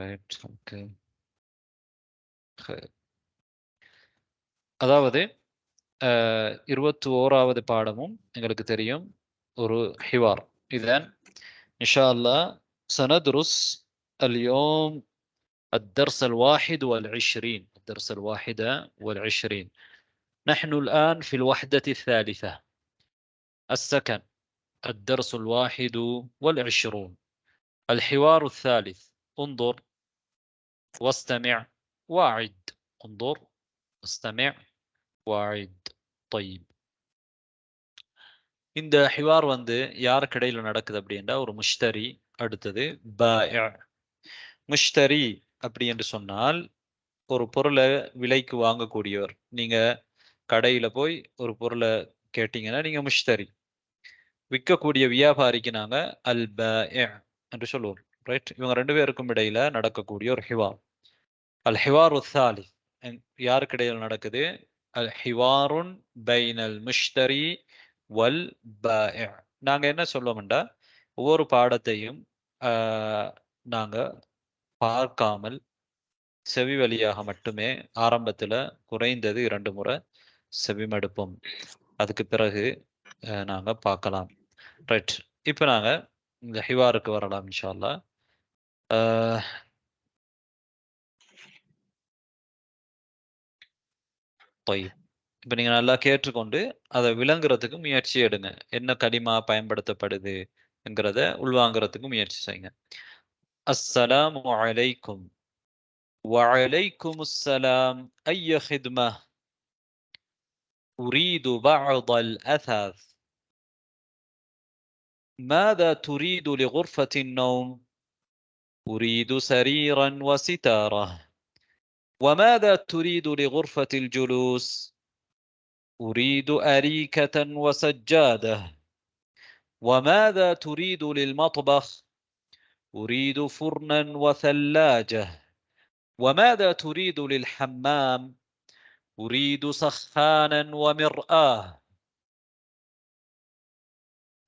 Right. Okay. அதாவது 21வது பாடமும் எங்களுக்கு தெரியும் ஒரு ஹிவார். இதன் இன்ஷா அல்லாஹ் سندرس اليوم الدرس 21. الدرس 21. نحن الآن في الوحدة الثالثة السكن. الدرس 21. الحوار الثالث. انظر واستمع واعد. انظر واستمع واعد. طيب. இந்த ஹிவார் யாருக்கு இடையில நடக்குது அப்படின்னா ஒரு முஷ்தரி, அடுத்தது பாயிஅ. முஷ்தரி அப்படி என்று சொன்னால் ஒரு பொருளை விலைக்கு வாங்கக்கூடியவர். நீங்க கடையில போய் ஒரு பொருளை கேட்டீங்கன்னா நீங்க முஷ்தரி. விற்கக்கூடிய வியாபாரிக்கு நாங்க அல் பாயிஅ என்று சொல்லுவோம். ரைட். இவங்க ரெண்டு பேருக்கும் இடையில நடக்கக்கூடிய ஒரு ஹிவார். அல் ஹிவாரு தாலிஸ் யாருக்கு இடையில நடக்குது? அல் ஹிவாருன் பைனல் முஷ்தரி வல் பாயிஅ. நாங்க என்ன சொல்லுவோம்டா, ஒவ்வொரு பாடத்தையும் நாங்க பார்க்காமல் செவி வழியாக மட்டுமே ஆரம்பத்துல குறைந்தது 2 முறை செவிமடுப்போம். அதுக்கு பிறகு நாங்க பார்க்கலாம். ரைட். இப்ப நாங்க இந்த ஹிவாருக்கு வரலாம் இன்ஷா அல்லாஹ். طيب. இப்ப நீங்க நல்லா கேட்டுக்கொண்டு அதை விளங்குறதுக்கு முயற்சி எடுங்க. என்ன கலிமா பயன்படுத்தப்படுது என்கிறத உள்வாங்கிறதுக்கு முயற்சி செய்யுங்க. அஸ்ஸலாமு அலைக்கும். وعليكم السلام. أي خدمة؟ أريد بعض الأثاث. ماذا تريد لغرفة النوم؟ أريد سريرا وستارة. وماذا تريد لغرفة الجلوس؟ أريد أريكة وسجادة. وماذا تريد للمطبخ؟ أريد فرنا وثلاجة. وماذا تريد للحمام؟ أريد سخانا ومرآة.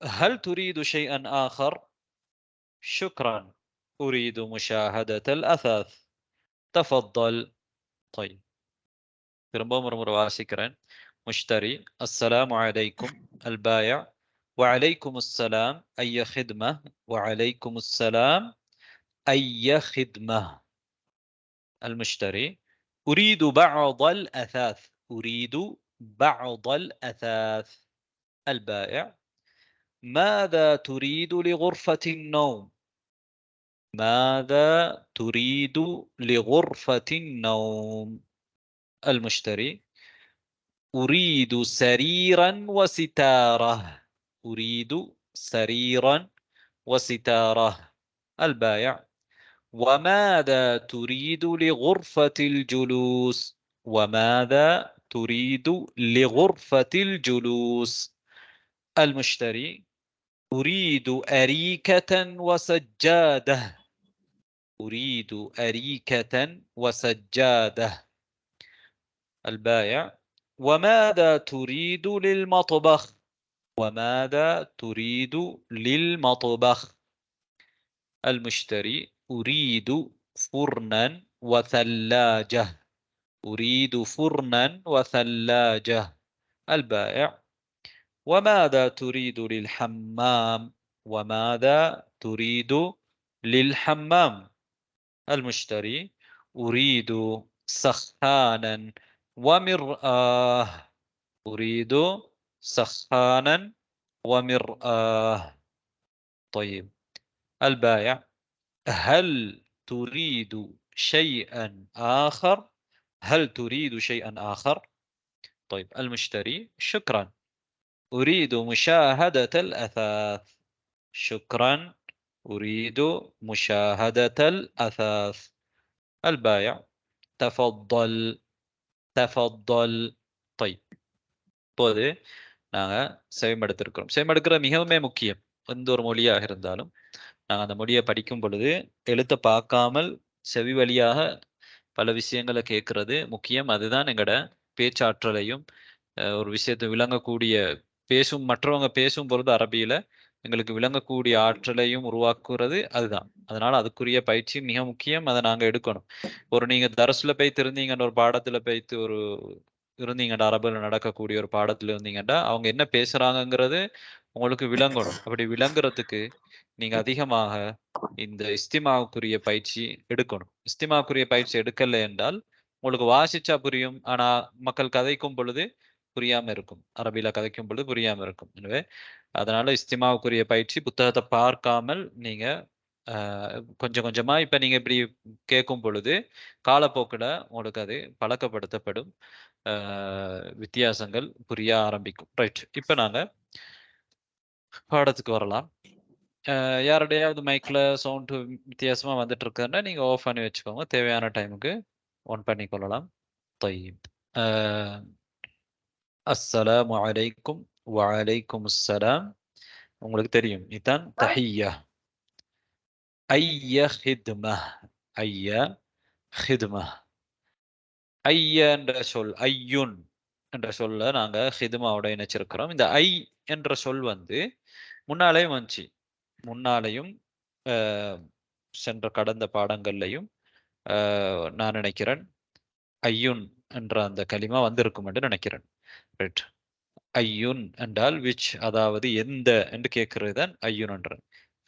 هل تريد شيئا آخر؟ شكرا. أريد مشاهدة الأثاث. تفضل. طيب. திரும்பவும் வாசிக்கிறேன். முஷ்தரி السلام عليكم. البائع وعليكم السلام. أي خدمة؟ وعليكم السلام. أي خدمة؟ المشتري أريد بعض الأثاث. أريد بعض الأثاث. البائع ماذا تريد لغرفة النوم؟ ماذا تريد لغرفة النوم؟ المشتري أريد سريرا وستارة. أريد سريرا وستارة. البائع وماذا تريد لغرفة الجلوس؟ وماذا تريد لغرفة الجلوس؟ المشتري أريد أريكة وسجادة. أريد أريكة وسجادة. البائع وماذا تريد للمطبخ؟ وماذا تريد للمطبخ؟ المشتري أريد فرنا وثلاجة. أريد فرنا وثلاجة. البائع وماذا تريد للحمام؟ وماذا تريد للحمام؟ المشتري أريد سخانا ومرآة. أريد سخانا ومرآة. طيب. البائع هل تريد شيئا آخر؟ هل تريد شيئا آخر؟ طيب. المشتري شكرا. أريد مشاهدة الأثاث. شكرا. أريد مشاهدة الأثاث. البائع تفضل. تفضل. طيب. இப்போது நாங்க செவிமடுத்திருக்கிறோம். செவிமடுக்கிறது மிகவும் முக்கியம். எந்த ஒரு மொழியாக இருந்தாலும் நாங்கள் அந்த மொழியை படிக்கும் பொழுது எழுத்தை பார்க்காமல் செவி வழியாக பல விஷயங்களை கேட்கறது முக்கியம். அதுதான் எங்களோட பேச்சாற்றலையும் ஒரு விஷயத்தை விளங்கக்கூடிய மற்றவங்க பேசும் பொழுது அரபியில எங்களுக்கு விளங்கக்கூடிய ஆற்றலையும் உருவாக்குறது அதுதான். அதனால அதுக்குரிய பயிற்சி மிக முக்கியம். அதை நாங்க எடுக்கணும். நீங்க தரசுல போய் இருந்தீங்கன்ற ஒரு பாடத்துல போய்த்து இருந்தீங்கடா, அரபுல நடக்கக்கூடிய ஒரு பாடத்துல இருந்தீங்கடா, அவங்க என்ன பேசுறாங்கங்கிறது உங்களுக்கு விளங்கணும். அப்படி விளங்குறதுக்கு நீங்க அதிகமாக இந்த இஸ்திமாவுக்குரிய பயிற்சி எடுக்கணும். இஸ்திமாவுக்குரிய பயிற்சி எடுக்கல என்றால் உங்களுக்கு வாசிச்சா புரியும், ஆனா மக்கள் கதைக்கும் பொழுது புரியாம இருக்கும். அரபில கதைக்கும் பொழுது புரியாம இருக்கும். எனவே அதனால இஸ்திமாவுக்குரிய பயிற்சி புத்தகத்தை பார்க்காமல் நீங்க கொஞ்சம் கொஞ்சமா இப்ப நீங்க இப்படி கேட்கும் பொழுது காலப்போக்கில் உங்களுக்கு அது பழக்கப்படுத்தப்படும். வித்தியாசங்கள் புரிய ஆரம்பிக்கும். ரைட், இப்ப நாங்க பாடத்துக்கு வரலாம். யாருடையாவது மைக்ல சவுண்ட் வித்தியாசமா வந்துட்டு இருக்குன்னா நீங்க ஆஃப் பண்ணி வச்சுக்கோங்க. தேவையான டைமுக்கு ஆன் பண்ணி கொள்ளலாம். طيب. அஸ்ஸலாமு அலைக்கும் வலைக்கும் அஸ்ஸலாம். உங்களுக்கு தெரியும், இதுதான் தஹிய்யா. ஐய ஹித்ம, ஐய ஹித்ம. ஐய என்ற சொல், ஐயுன் என்ற சொல்ல நாங்க ஹித்மாவோட இணைச்சிருக்கிறோம். இந்த ஐ என்ற சொல் முன்னாலேயும் வந்துச்சு. முன்னாலேயும் சென்ற கடந்த பாடங்கள்லையும் நான் நினைக்கிறேன் ஐயுன் என்ற அந்த கலிமா வந்திருக்கும் என்று நினைக்கிறேன். ரைட். ஐயுன் என்றால் விச், அதாவது எந்த என்று கேட்கிறது தான் ஐயுன் என்ற.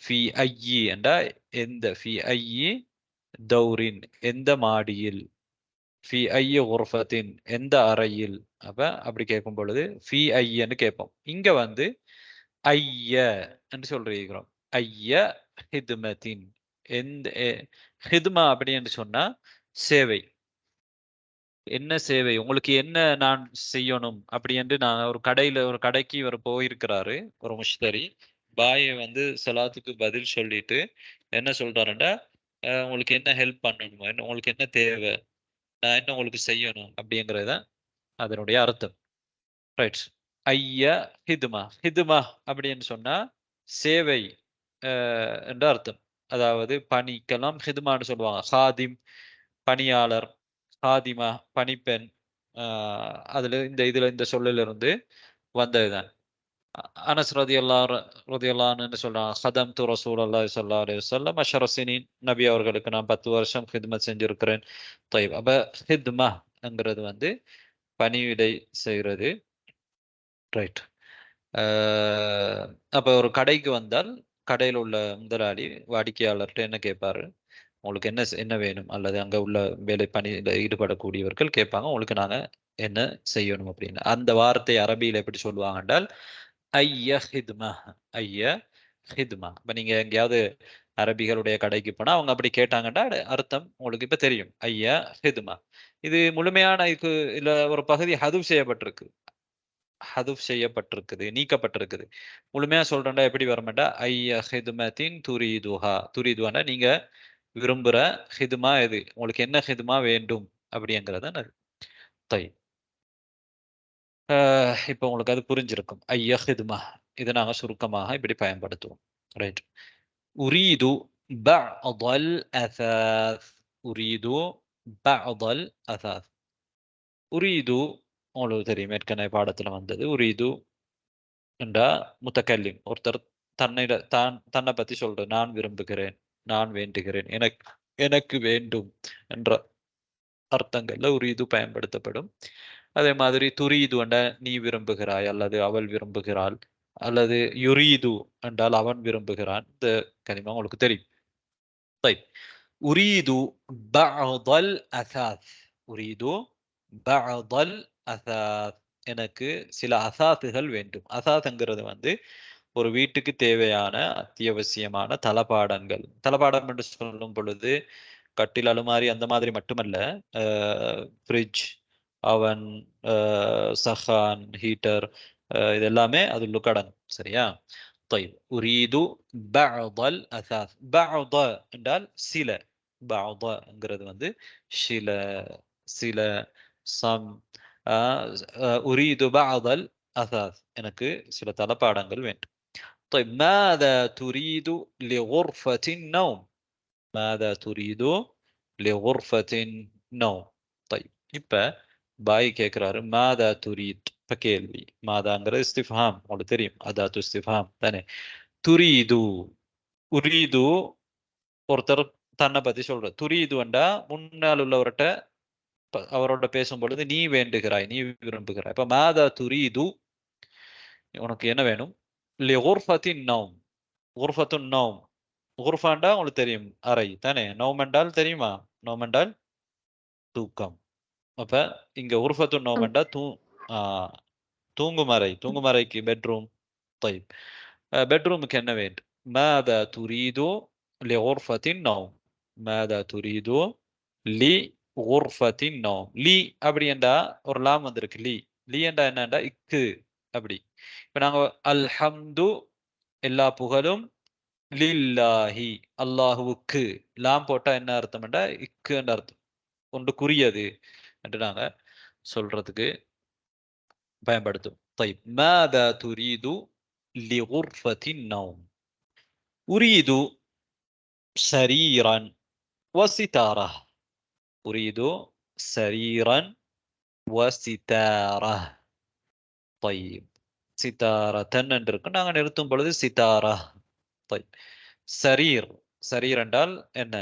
ஃபி ஐயி என்றா எந்த, ஃபி ஐயி தௌரின் எந்த மாடியில், ஃபி ஐய குர்ஃபத்தின் எந்த அறையில். அப்ப அப்படி கேட்கும் பொழுது ஃபி ஐயன்னு கேட்போம். இங்க ஐய என்று சொல்றோம். ஐய ஹித்மத்தின், எந்த ஹித்மா அப்படி என்று சொன்னா சேவை. என்ன சேவை, உங்களுக்கு என்ன நான் செய்யணும் அப்படி என்று நான் ஒரு கடைக்கு இவர் போயிருக்கிறாரு. ஒரு முஷ்தரி பாயை சலாத்துக்கு பதில் சொல்லிட்டு என்ன சொல்றாருன்னா, உங்களுக்கு என்ன ஹெல்ப் பண்ணணுமோ, என்ன உங்களுக்கு என்ன தேவை, நான் என்ன உங்களுக்கு செய்யணும் அப்படிங்கிறத அதனுடைய அர்த்தம். ரைட். ஐய ஹிதுமா, ஹிதுமா அப்படின்னு சொன்னா சேவை என்ற அர்த்தம். அதாவது பணிக்கெல்லாம் ஹிதுமான்னு சொல்லுவாங்க. ஹாதிம் பணியாளர், ஹாதிமா பணிப்பெண். அதுல இந்த சொல்லிலிருந்து வந்ததுதான். அனஸ் ரதியல்லான்னு சொல்றாங்க, ஹதம் து ரசூலுல்லாஹி ஸல்லல்லாஹு அலைஹி வஸல்லம் அஷர ஸினீன், நபி அவர்களுக்கு நான் 10 வருஷம் ஹித்மத் செஞ்சிருக்கிறேன். طيب. அப்ப ஹித்மாங்கிறது பணிவிடை செய்கிறது. ரைட். அப்ப ஒரு கடைக்கு வந்தால் கடையில் உள்ள முதலாளி வாடிக்கையாளர்கிட்ட என்ன கேட்பாரு, உங்களுக்கு என்ன வேணும், அல்லது அங்க உள்ள வேலை பணியில் ஈடுபடக்கூடியவர்கள் கேட்பாங்க, உங்களுக்கு நாங்க என்ன செய்யணும் அப்படின்னு. அந்த வார்த்தை அரபியில் எப்படி சொல்லுவாங்க என்றால் ஐய ஹித்மா, ஐய ஹித்மா. இப்ப நீங்க எங்கேயாவது அரபிகளுடைய கடைக்கு போனா அவங்க அப்படி கேட்டாங்கன்னா அர்த்தம் உங்களுக்கு இப்ப தெரியும், ஐயா ஹித்மா. இது முழுமையான இல்ல ஒரு பகுதி ஹதுஃப் செய்யப்பட்டிருக்குது, நீக்கப்பட்டிருக்குது. முழுமையா சொல்றேன்டா எப்படி வரமாட்டா, ஐய ஹித்மத்தின் துரிதுஹா, துரிதுஹான்னா நீங்க விரும்புற ஹிதுமா எது, உங்களுக்கு என்ன ஹிதுமா வேண்டும் அப்படிங்கிறத. தை. இப்போ உங்களுக்கு அது புரிஞ்சிருக்கும். ஐய ஹிதுமா இதை நாங்க சுருக்கமாக இப்படி பயன்படுத்துவோம். ரைட். உரீது பஅதல் அசாஸ், உரீது பஅதல் அசாஸ். உரீது உங்களுக்கு தெரியும், ஏற்கனவே பாடத்துல வந்தது. உரீது என்றா முத்தக்கல்லிம், ஒருத்தர் தன்னை பத்தி சொல்ற, நான் விரும்புகிறேன், நான் வேண்டுகிறேன், எனக்கு வேண்டும் என்ற அர்த்தங்கள்ல உரீது பயன்படுத்தப்படும். அதே மாதிரி துரீது என்றால் நீ விரும்புகிறாய் அல்லது அவள் விரும்புகிறாள், அல்லது யுரீது என்றால் அவன் விரும்புகிறான். இந்த கனிமா உங்களுக்கு தெரியும். உரீது பஅதல் அசாஸ், உரீது பஅதல் அசாஸ், எனக்கு சில அசாத்துகள் வேண்டும். அசாத்துங்கிறது ஒரு வீட்டுக்கு தேவையான அத்தியாவசியமான தளபாடங்கள். தளபாடம் என்று சொல்லும் பொழுது கட்டில், அலுமாரி அந்த மாதிரி மட்டுமல்ல. ஃப்ரிட்ஜ், அவன், சஹான், ஹீட்டர், இது எல்லாமே அதுள்ள அடங்கும். சரியா? طيب. أريد بعض الأثاث. بعض என்றால் சில, بعضங்கிறது சில, சில, சம். أريد بعض الأثاث, எனக்கு சில தளபாடங்கள் வேண்டும். طيب. ماذا تريد لغرفة النوم؟ ماذا تريد لغرفة النوم؟ طيب. இப்ப பாய் கேட்கிறாரு மாதா துரீத். இப்ப கேள்வி, மாதாங்கிறது இஸ்திஃபாம் உங்களுக்கு தெரியும், அதாத்து இஸ்திஃபாம் தானே. துரீது உரீது ஒருத்தர் தன்னை பத்தி சொல்ற. துரீதுண்டா முன்னால் உள்ளவர்கிட்ட அவரோட பேசும் பொழுது நீ வேண்டுகிறாய், நீ விரும்புகிறாய். இப்ப மாதா துரீது, உனக்கு என்ன வேணும்? லிகுர்ஃபத்தின் நௌம், குர்ஃபத்துன் நௌம். குர்ஃபாண்டா உங்களுக்கு தெரியும், அறை தானே. நௌம் என்றால் தெரியுமா? நௌம் என்றால் தூக்கம். அப்ப இங்க குர்ஃபத்துன் நௌம் என்றா தூங்கும் அறை, தூங்கும் அறைக்கு பெட்ரூம். طيب பெட்ரூமுக்கு என்ன வேண்டும்? ماذا تريد لغرفة النوم؟ ماذا تريد لغرفة النوم؟ லீ அப்படி என்றா ஒரு லாம் வந்திருக்கு. லீ லீ என்றா என்னண்டா இக்கு அப்படி. இப்ப நாங்க அல்ஹம்து எல்லா புகழும், லில்லாஹி அல்லாஹுவுக்கு லாம் போட்டா என்ன அர்த்தம்டா இக்கு என்ற அர்த்தம், ஒன்றுக்குரியது என்று நாங்க சொல்றதுக்கு பயன்படுத்தும். طيب ماذا تريد لغرفة النوم؟ أريد سريرا وستارة. أريد سريرا وستارة. طيب ستارة என்று இருக்கு, நாங்க நிறுத்தும் பொழுது சிதாரா. طيب சரீர், சரீர் என்றால் என்ன?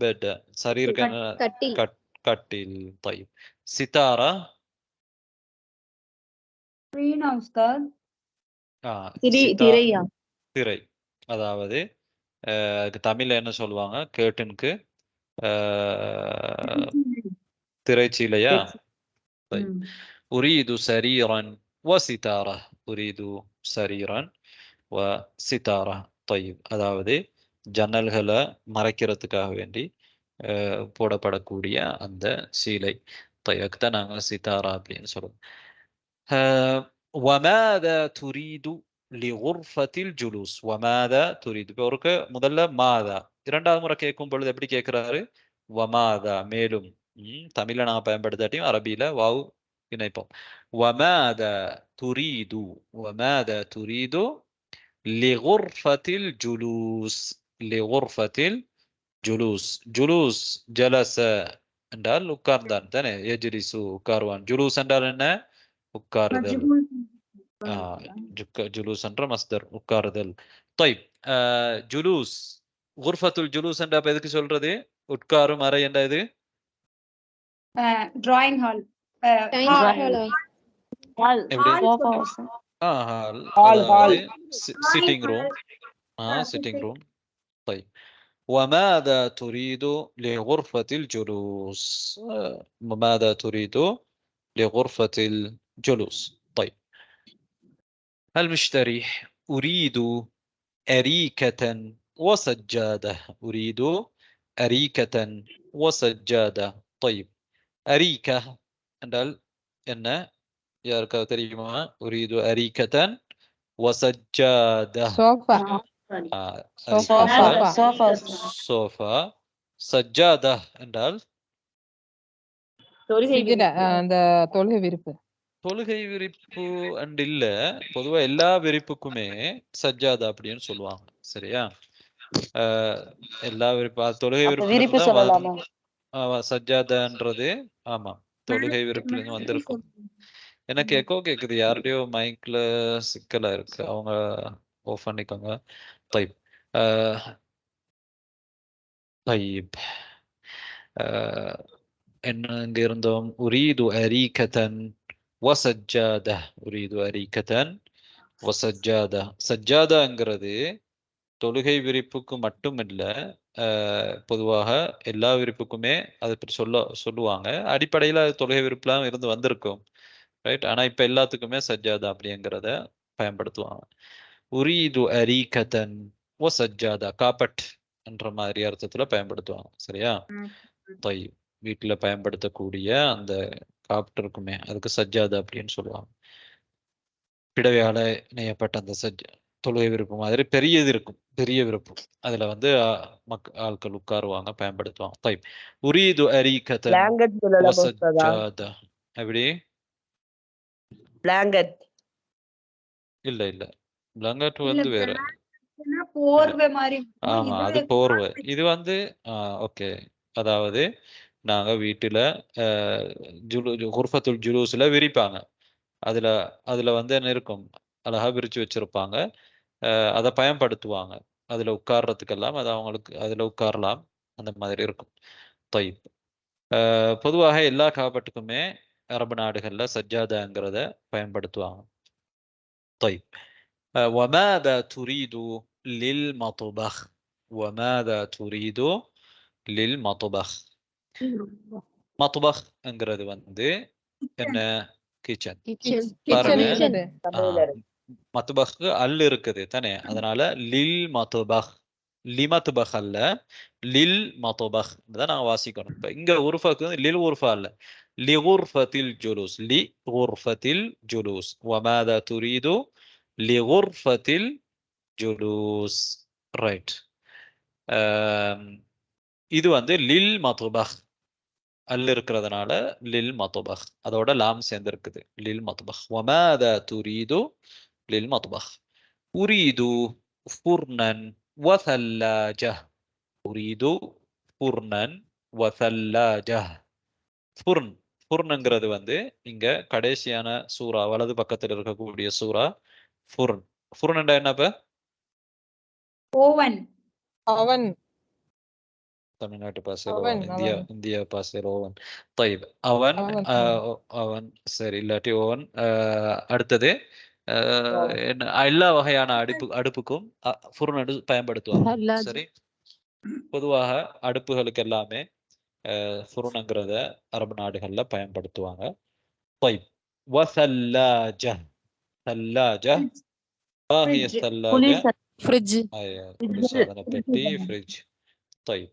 பெட். சரீருக்கு என்ன? கட்டில். طيب சிதாரா திரை. அதாவது தமிழ்ல என்ன சொல்லுவாங்க கேர்டனுக்கு? திரைச்சீலையா? أريد سريرا وستارة. أريد سريرا وستارة. طيب அதாவது ஜன்னல்களை மறைக்கிறதுக்காக வேண்டி போடப்படக்கூடிய அந்த சீலை. طيب தான் நாங்க சிதாரா அப்படின்னு சொல்றோம். وماذا تريد لغرفة الجلوس؟ وماذا تريد ஒருக்கு முதல்ல மாதா, இரண்டாவது முறை கேட்கும் பொழுது எப்படி கேட்கிறாரு? வமாதா மேலும். தமிழ்ல நான் பயன்படுத்தாட்டியும் அரபியில வாவ் இணைப்போம். وماذا تريد؟ وماذا تريد لغرفة الجلوس؟ لغرفة الجلوس. جلوس جلس என்றால் உட்கார்ந்தான் தானே. எஜ்லிசு உட்காருவான். ஜுலூஸ் என்றால் என்ன? உட்காருதல். ஜுலூஸ் என்ற மஸ்தர் உட்காருதல். طيب ஜுலூஸ், குர்ஃபத்துல் ஜுலூஸ் என்ற எதுக்கு சொல்றது? உட்காரும் அறை என்ற இது drawing hall. Sitting room. Sitting room. طيب وماذا تريد لغرفة الجلوس؟ ماذا تريد لغرفة الجلوس؟ طيب المشتري أريد أريكة وسجادة. أريد أريكة وسجادة. طيب أريكة என்றால் என்ன? யாருக்காவது தெரியுமா? أريد أريكة وسجادة. சோஃபா. சஜ்ஜாதா என்றால் அந்த தொழுகை விரிப்பு. தொழுகை விரிப்பு அண்ட் இல்ல, பொதுவா எல்லா விரிப்புக்குமே சஜ்ஜாதா அப்படின்னு சொல்லுவாங்க. சரியா? எல்லா விரிப்பு தொழுகை விரிப்பு சஜ்ஜாதான்றது. ஆமா, தொழுகை விரிப்புல இருந்து வந்திருக்கும். எனக்கு எக்கோ கேக்குது, யாருடையோ மைக்ல சிக்கலா இருக்கு, அவங்க ஆஃப் பண்ணிக்கோங்க. طيب طيب என்ன இங்க இருந்தோம்? உரீது அரீகதன் வசஜ்ஜாதா. உரீது அரீகதன் வசஜ்ஜாதா. சஜ்ஜாதாங்கிறது தொழுகை விரிப்புக்கு மட்டும் இல்ல, பொதுவாக எல்லா விரிப்புக்குமே அதை பற்றி சொல்லுவாங்க. அடிப்படையில தொழுகை விரிப்புலாம் இருந்து வந்திருக்கும், ரைட்? ஆனா இப்ப எல்லாத்துக்குமே சஜ்ஜாதா அப்படிங்கிறத பயன்படுத்துவாங்க. உரீது அரீகதன் வசஜ்ஜாதா, காப்பட் என்ற மாதிரி அர்த்தத்துல பயன்படுத்துவாங்க. சரியா? طيب வீட்டுல பயன்படுத்தக்கூடிய அந்த காப்ட் இருக்குமே, அதுக்கு சஜ்ஜாதா அப்படின்னு சொல்லுவாங்க. பிடவையால நெய்யப்பட்ட அந்த தொழுகை விருப்பம் மாதிரி பெரியது இருக்கும், பெரிய விருப்பம். அதுல வந்து ஆட்கள் உட்காருவாங்க, பயன்படுத்துவாங்க. طيب أريد أريكة وسجادة. எப்படி? பிளாங்கெட் இல்ல இல்ல, பிளாங்கெட் வந்து வேற. போர்வை மாதிரி. ஆமா, அது போர்வை. இது வந்து ஓகே. அதாவது நாங்க வீட்டுல குர்ஃபத்துல் ஜுலூஸ்ல விரிப்பாங்க. அதுல அதுல வந்து என்ன இருக்கும்? அழகா விரிச்சு வச்சிருப்பாங்க. அதை பயன்படுத்துவாங்க. அதுல உட்கார்றதுக்கெல்லாம் அது அவங்களுக்கு அதுல உட்காரலாம், அந்த மாதிரி இருக்கும். طيب பொதுவாக எல்லா காபட்டுக்குமே அரபு நாடுகள்ல சஜ்ஜாதாங்கிறத பயன்படுத்துவாங்க. طيب وماذا تريد للمطبخ؟ وماذا تريد للمطبخ؟ மطبخங்கிறது வந்து என்ன? கிச்சன். பாருங்க, மத்துபஹ் அல் இருக்குது தானே, அதனால லில் மத்துபஹ், லிமத்துபஹ் அல்ல, லில் மத்துபஹ் தான் நாங்க வாசிக்கணும். இப்ப இங்க உருஃபுக்கு லில் உருஃபா அல்ல, லி குர்ஃபத்தில் ஜுலூஸ், லி குர்ஃபத்தில் ஜுலூஸ். வமாதா துரீது லி குர்ஃபத்தில் ஜுலூஸ். ரைட். இது வந்து லில் மத்துபஹ் அல் இருக்கிறதுனால லில் மத்துபஹ், அதோட லாம் சேர்ந்து இருக்குது, லில் மத்துபஹ். வமாதா துரீது லில் மத்துபஹ். உரீது ஃபுர்னன் வசல்லாஜ. உரீது ஃபுர்னன் வசல்லாஜ. ஃபுர்ன், ஃபுர்னுங்கிறது வந்து இங்க கடைசியான சூரா, வலது பக்கத்தில் இருக்கக்கூடிய சூரா ஃபுர்ன். ஃபுர்ன்டா என்னப்ப? ஓவன். அவன் தமிழ்நாட்டு பாசையில் அவன் ஓவன், அவன் இந்திய பாசையில் ஓவன். طيب அவன், அவன் அவன் சரி, இல்லாட்டி ஓவன். அடுத்தது எல்லா வகையான அடுப்புக்கும் ஃபுர்ன் பயன்படுத்துவாங்க. சரி, பொதுவாக அடுப்புகளுக்கு எல்லாமே ஃபுர்னுங்கிறத அரபு நாடுகள்ல பயன்படுத்துவாங்க. طيب وثلاجة. ثلاجة ما هي الثلاجة؟ ஃப்ரிட்ஜ். குளிர்சாதன பெட்டி، ஃப்ரிட்ஜ். طيب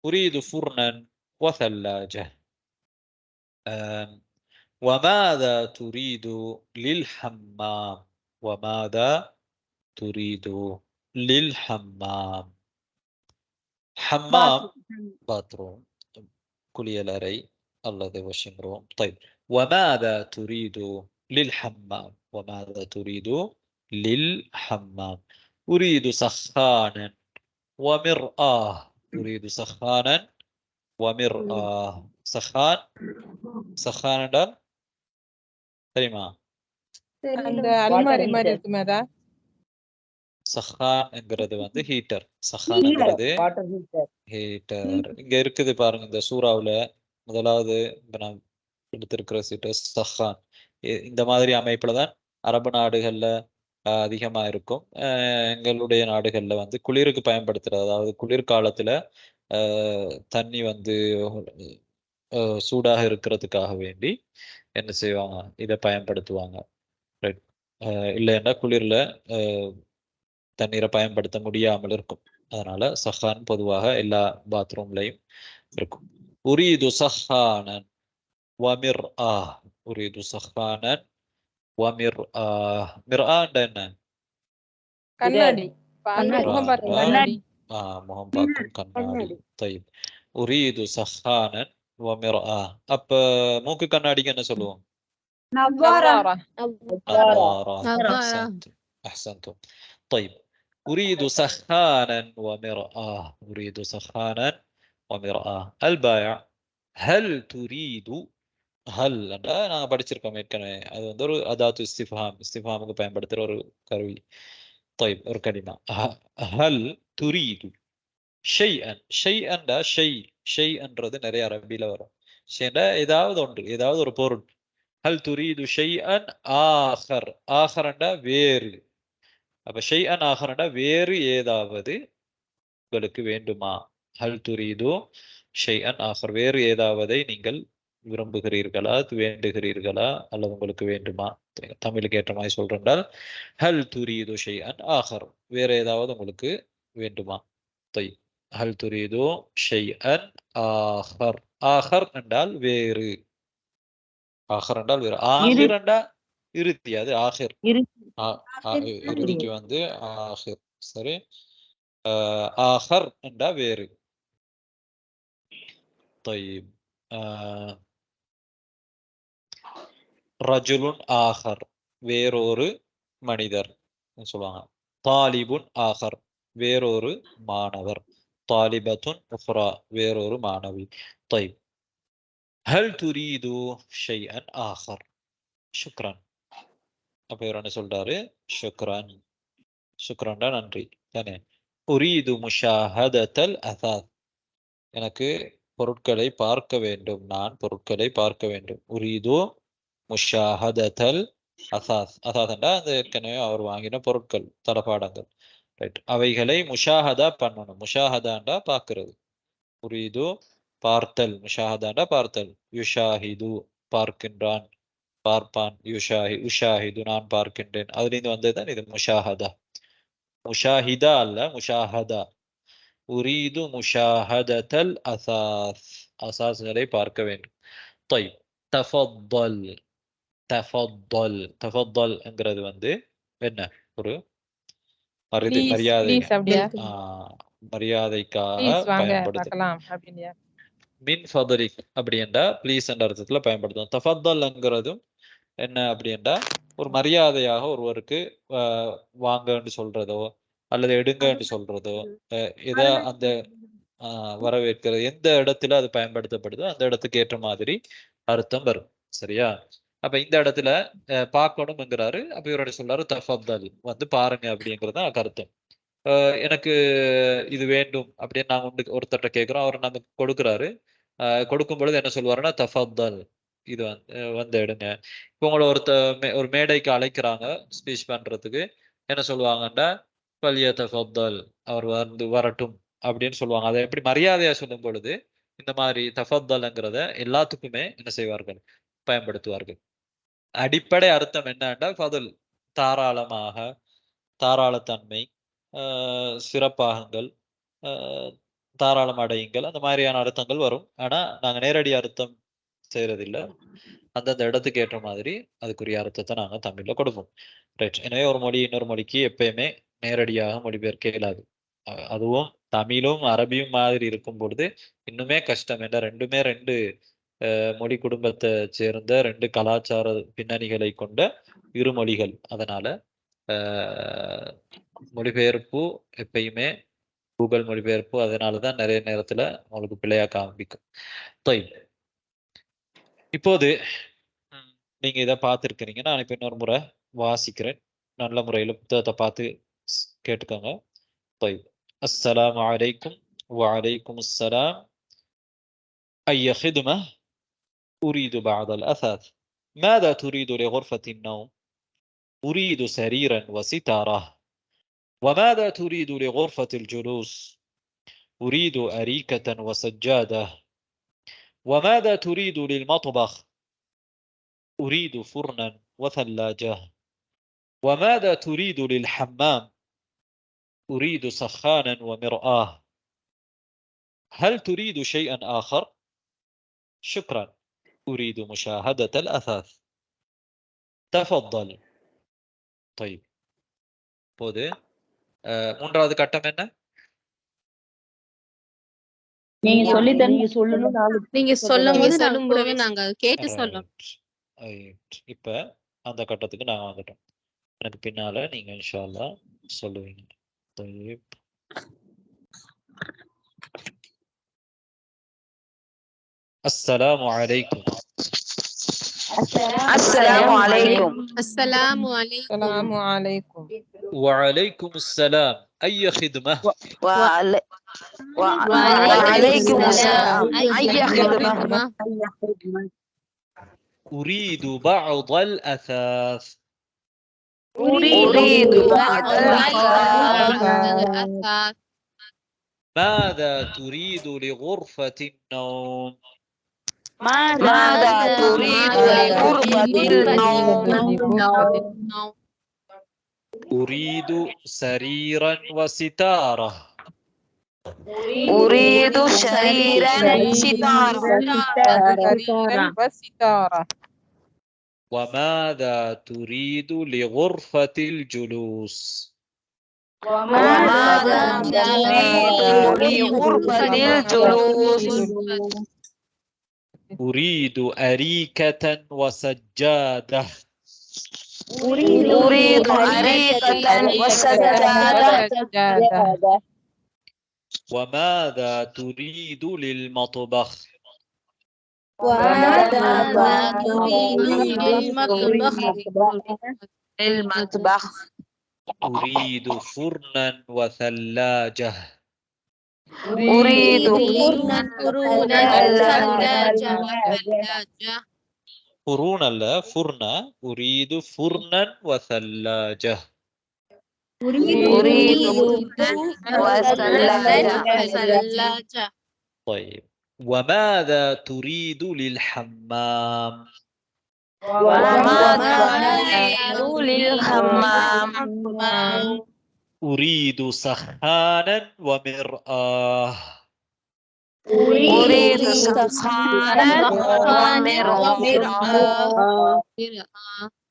أريد فرنا وثلاجة. وماذا تريد للحمام؟ وماذا تريد للحمام؟ حمام باثروم، குளியலறை அல்லது washing room. طيب وماذا تريد للحمام؟ وماذا تريد للحمام؟ أريد سخانا ومرآة. أريد سخانا ومرآة. سخان، سخان என்றால் தெரியுமா? அந்த அல்மாரி மாதிரி இருக்குமே அதா? சஹான் என்கிறது வந்து ஹீட்டர். சஹான் என்கிறது ஹீட்டர். இங்க இருக்குது பாருங்க, இந்த சூறாவுல முதலாவது நான் எடுத்திருக்கிற சீட்டர் சஹான். இந்த மாதிரி அமைப்புல தான் அரபு நாடுகள்ல அதிகமா இருக்கும். எங்களுடைய நாடுகள்ல வந்து குளிருக்கு பயன்படுத்துறது, அதாவது குளிர்காலத்துல தண்ணி வந்து சூடாக இருக்கிறதுக்காக வேண்டி என்ன செய்வாங்க, இதை பயன்படுத்துவாங்க. இல்லைன்னா குளிர்ல தண்ணீரை பயன்படுத்த முடியாமல் இருக்கும். அதனால சஹான் பொதுவாக எல்லா பாத்ரூம்லையும் இருக்கும். உரீது சஹானன் வமிர்ஆ. உரீது சஹானன் வமிர்ஆ. மிர்ஆண்டா என்ன? கண்ணாடி. முகம் பார்க்கும் கண்ணாடி. முகம் பார்க்கும் கண்ணாடி. طيب உரீது சஹானன் வமிர்ஆ. அப்ப மூக்கு கண்ணாடிக்கு என்ன சொல்லுவோம்? நவாரா. نظارة. أحسنتم. طيب أريد سخانا ومرآة. أريد سخانا ومرآة. البائع هل تريد؟ هل நான் படிச்சிருக்கோம் ஏற்கனவே, அது வந்து ஒரு அதாத்து இஸ்திஃபாம், இஸ்திஃபாமுக்கு பயன்படுத்துற ஒரு கருவி. طيب ஒரு கலிமா. هل تريد شيئا؟ شيئا شيء، ஷைன்றது நிறைய அரபியில வரும். ஷைனா ஏதாவது ஒன்று, ஏதாவது ஒரு பொருள். ஹல் துரீது ஷைஅன் ஆஹர். ஆஹரண்டா வேறு. அப்ப ஷைஅன் ஆஹரண்டா வேறு ஏதாவது உங்களுக்கு வேண்டுமா? ஹல் துரீது ஷைஅன் ஆஹர், வேறு ஏதாவதை நீங்கள் விரும்புகிறீர்களா, வேண்டுகிறீர்களா, அல்லது உங்களுக்கு வேண்டுமா? தமிழுக்கு ஏற்ற மாதிரி சொல்றேன்டால் ஹல் துரீது ஷைஅன் ஆஹர், வேற ஏதாவது உங்களுக்கு வேண்டுமா? طيب ஹல் துரீது ஷைஅன் ஆஹர். ஆஹர் என்றால் வேறு. ஆஹர் என்றால் வேறு. ஆஹிர் என்றால் இறுதி, அது ஆஹிர். இறுதிக்கு வந்து ஆஹிர். சரி, ஆஹர் என்றால் வேறு. طيب ரஜுலுன் ஆஹர், வேறொரு மனிதர் சொல்லுவாங்க. தாலிபுன் ஆஹர், வேறொரு மாணவர். தாலிபத்துன் உஃப்ரா, வேறொரு மாணவி. طيب هل تريد شيئا آخر؟ شكرا. அப்ப இவர் என்ன சொல்றாரு? ஷுக்ரான். சுக்ரன்டா நன்றி தானே. உரீது முஷாஹதத்தல் அசாஸ், எனக்கு பொருட்களை பார்க்க வேண்டும், நான் பொருட்களை பார்க்க வேண்டும். உரீது முஷாஹதத்தல் அசாஸ், அசாஸ்ண்டா அந்த ஏற்கனவே அவர் வாங்கின பொருட்கள் தளபாடங்கள், ரைட். அவைகளை முஷாஹதா பண்ணணும். முஷாஹதாண்டா பார்க்கிறது. உரீது பார்த்தல், முஷாஹதாண்டா பார்த்தல். யுஷாஹிது பார்க்கின்றான், பார்ப்பான். உஷாஹிது நான் பார்க்கின்றேன். அதுலேருந்து வந்ததுதான் இது முஷாஹதா. முஷாஹிதா அல்ல, முஷாஹதா. உரீது முஷாஹதத்தல் அசாஸ், அசாஸ்களை பார்க்க வேண்டும். طيب தஃபத்தல், தஃபத்தல், தஃபத்தல் என்கிறது என்ன ஒரு மரியாதை, ப்ளீஸ் அப்படியா? மரியாதைக்காக ப்ளீஸ் வாங்க பயன்படுத்தும். பார்க்கலாம் அப்படியா? மின் ஃபதலிக் அப்படி என்றா ப்ளீஸ் என்ற அர்த்தத்துல பயன்படுத்தும். தஃபத்தல்ங்கிறதும் என்ன அப்படி என்றா ஒரு மரியாதையாக ஒருவருக்கு வாங்கன்னு சொல்றதோ அல்லது எடுங்கன்னு சொல்றதோ, எதை அந்த வரவேற்கிறது எந்த இடத்துல அது பயன்படுத்தப்படுதோ அந்த இடத்துக்கு ஏற்ற மாதிரி அர்த்தம் வரும். சரியா? அப்ப இந்த இடத்துல பார்க்கணும்ங்கிறாரு. அப்ப இவரோட சொல்றாரு தஃபத்தல், பாருங்க அப்படிங்கிறது அர்த்தம். எனக்கு இது வேண்டும் அப்படின்னு நாங்க ஒருத்தர்கிட்ட கேட்கிறோம், அவர் நமக்கு கொடுக்குறாரு. கொடுக்கும் பொழுது என்ன சொல்லுவாருன்னா தஃபத்தல், இது எடுங்க. இப்போ உங்களை ஒரு மேடைக்கு அழைக்கிறாங்க ஸ்பீச் பண்றதுக்கு, என்ன சொல்லுவாங்கன்னா பல்யதஃபத்தல், அவர் வரட்டும் அப்படின்னு சொல்லுவாங்க. அதை எப்படி மரியாதையா சொல்லும் பொழுது இந்த மாதிரி தஃபத்தல்ங்கிறத எல்லாத்துக்குமே என்ன செய்வார்கள், பயன்படுத்துவார்கள். அடிப்படை அர்த்தம் என்னன்னா ஃபதுல், தாராளமாக, தாராளத்தன்மை, சிறப்பாகங்கள், தாராளம் அடையுங்கள், அந்த மாதிரியான அர்த்தங்கள் வரும். ஆனா நாங்க நேரடி அர்த்தம் செய்யறதில்லை. அந்தந்த இடத்துக்கு ஏற்ற மாதிரி அதுக்குரிய அர்த்தத்தை நாங்க தமிழ்ல கொடுப்போம். ரைட். எனவே ஒரு மொழி இன்னொரு மொழிக்கு எப்பயுமே நேரடியாக மொழிபெயர்க்க இயலாது. அதுவும் தமிழும் அரபியும் மாதிரி இருக்கும் பொழுது இன்னுமே கஷ்டம். என்ற ரெண்டுமே ரெண்டு மொழி குடும்பத்தை சேர்ந்த ரெண்டு கலாச்சார பின்னணிகளை கொண்ட இரு மொழிகள். அதனால மொழிபெயர்ப்பு எப்பயுமே கூகுள் மொழிபெயர்ப்பு, அதனாலதான் நிறைய நேரத்துல உங்களுக்கு பிழையா காண்பிக்கும். இப்போது நீங்க இதை பார்த்துருக்கிறீங்க. நான் இப்ப இன்னொரு முறை வாசிக்கிறேன். நல்ல முறையில் புத்தகத்தை பார்த்து கேட்டுக்கோங்க. السلام عليكم. وعليكم السلام. أي خدمة؟ أريد بعض الأثاث. ماذا تريد لغرفة النوم؟ أريد سريرا وستارة. وماذا تريد لغرفة الجلوس؟ أريد أريكة وسجادة. وماذا تريد للمطبخ؟ أريد فرنا وثلاجة. وماذا تريد للحمام؟ أريد سخانا ومرآة. هل تريد شيئا آخر؟ شكرا، أريد مشاهدة الأثاث. تفضل. طيب போது மூன்றாவது கட்டம் என்ன? நீங்க சொல்லணும், நீங்க சொல்லும் கூடவே நாங்க கேட்டு சொல்லணும். இப்ப அந்த கட்டத்துக்கு நாங்க வந்துட்டோம். எனக்கு பின்னால நீங்க இன்ஷா அல்லாஹ் சொல்லுவீங்க. طيب السلام عليكم. السلام عليكم. السلام عليكم. السلام عليكم. وعليكم السلام. أي خدمة؟ وعليكم السلام. أي خدمة؟ أريد بعض الأثاث. أريد بعض الأثاث. ماذا تريد لغرفة النوم؟ ماذا تريد لغرفة النوم؟ أريد سريرا وستارة. أريد سريرا وستارة. وماذا تريد لغرفة الجلوس؟ وماذا تريد لغرفة الجلوس؟ أريد أريكة وسجادة. أريد أريكة وسجادة. وماذا تريد للمطبخ؟ وماذا تريد للمطبخ؟ أريد فرنا وثلاجة. أريد قرونا ثلاجة وثلاجة. فرون لا فرنا. أريد فرنا وثلاجة. أريد وثلاجة. طيب وماذا تريد للحمام؟ وماذا تريد للحمام؟ أريد سخانا ومرآة. أريد سخانا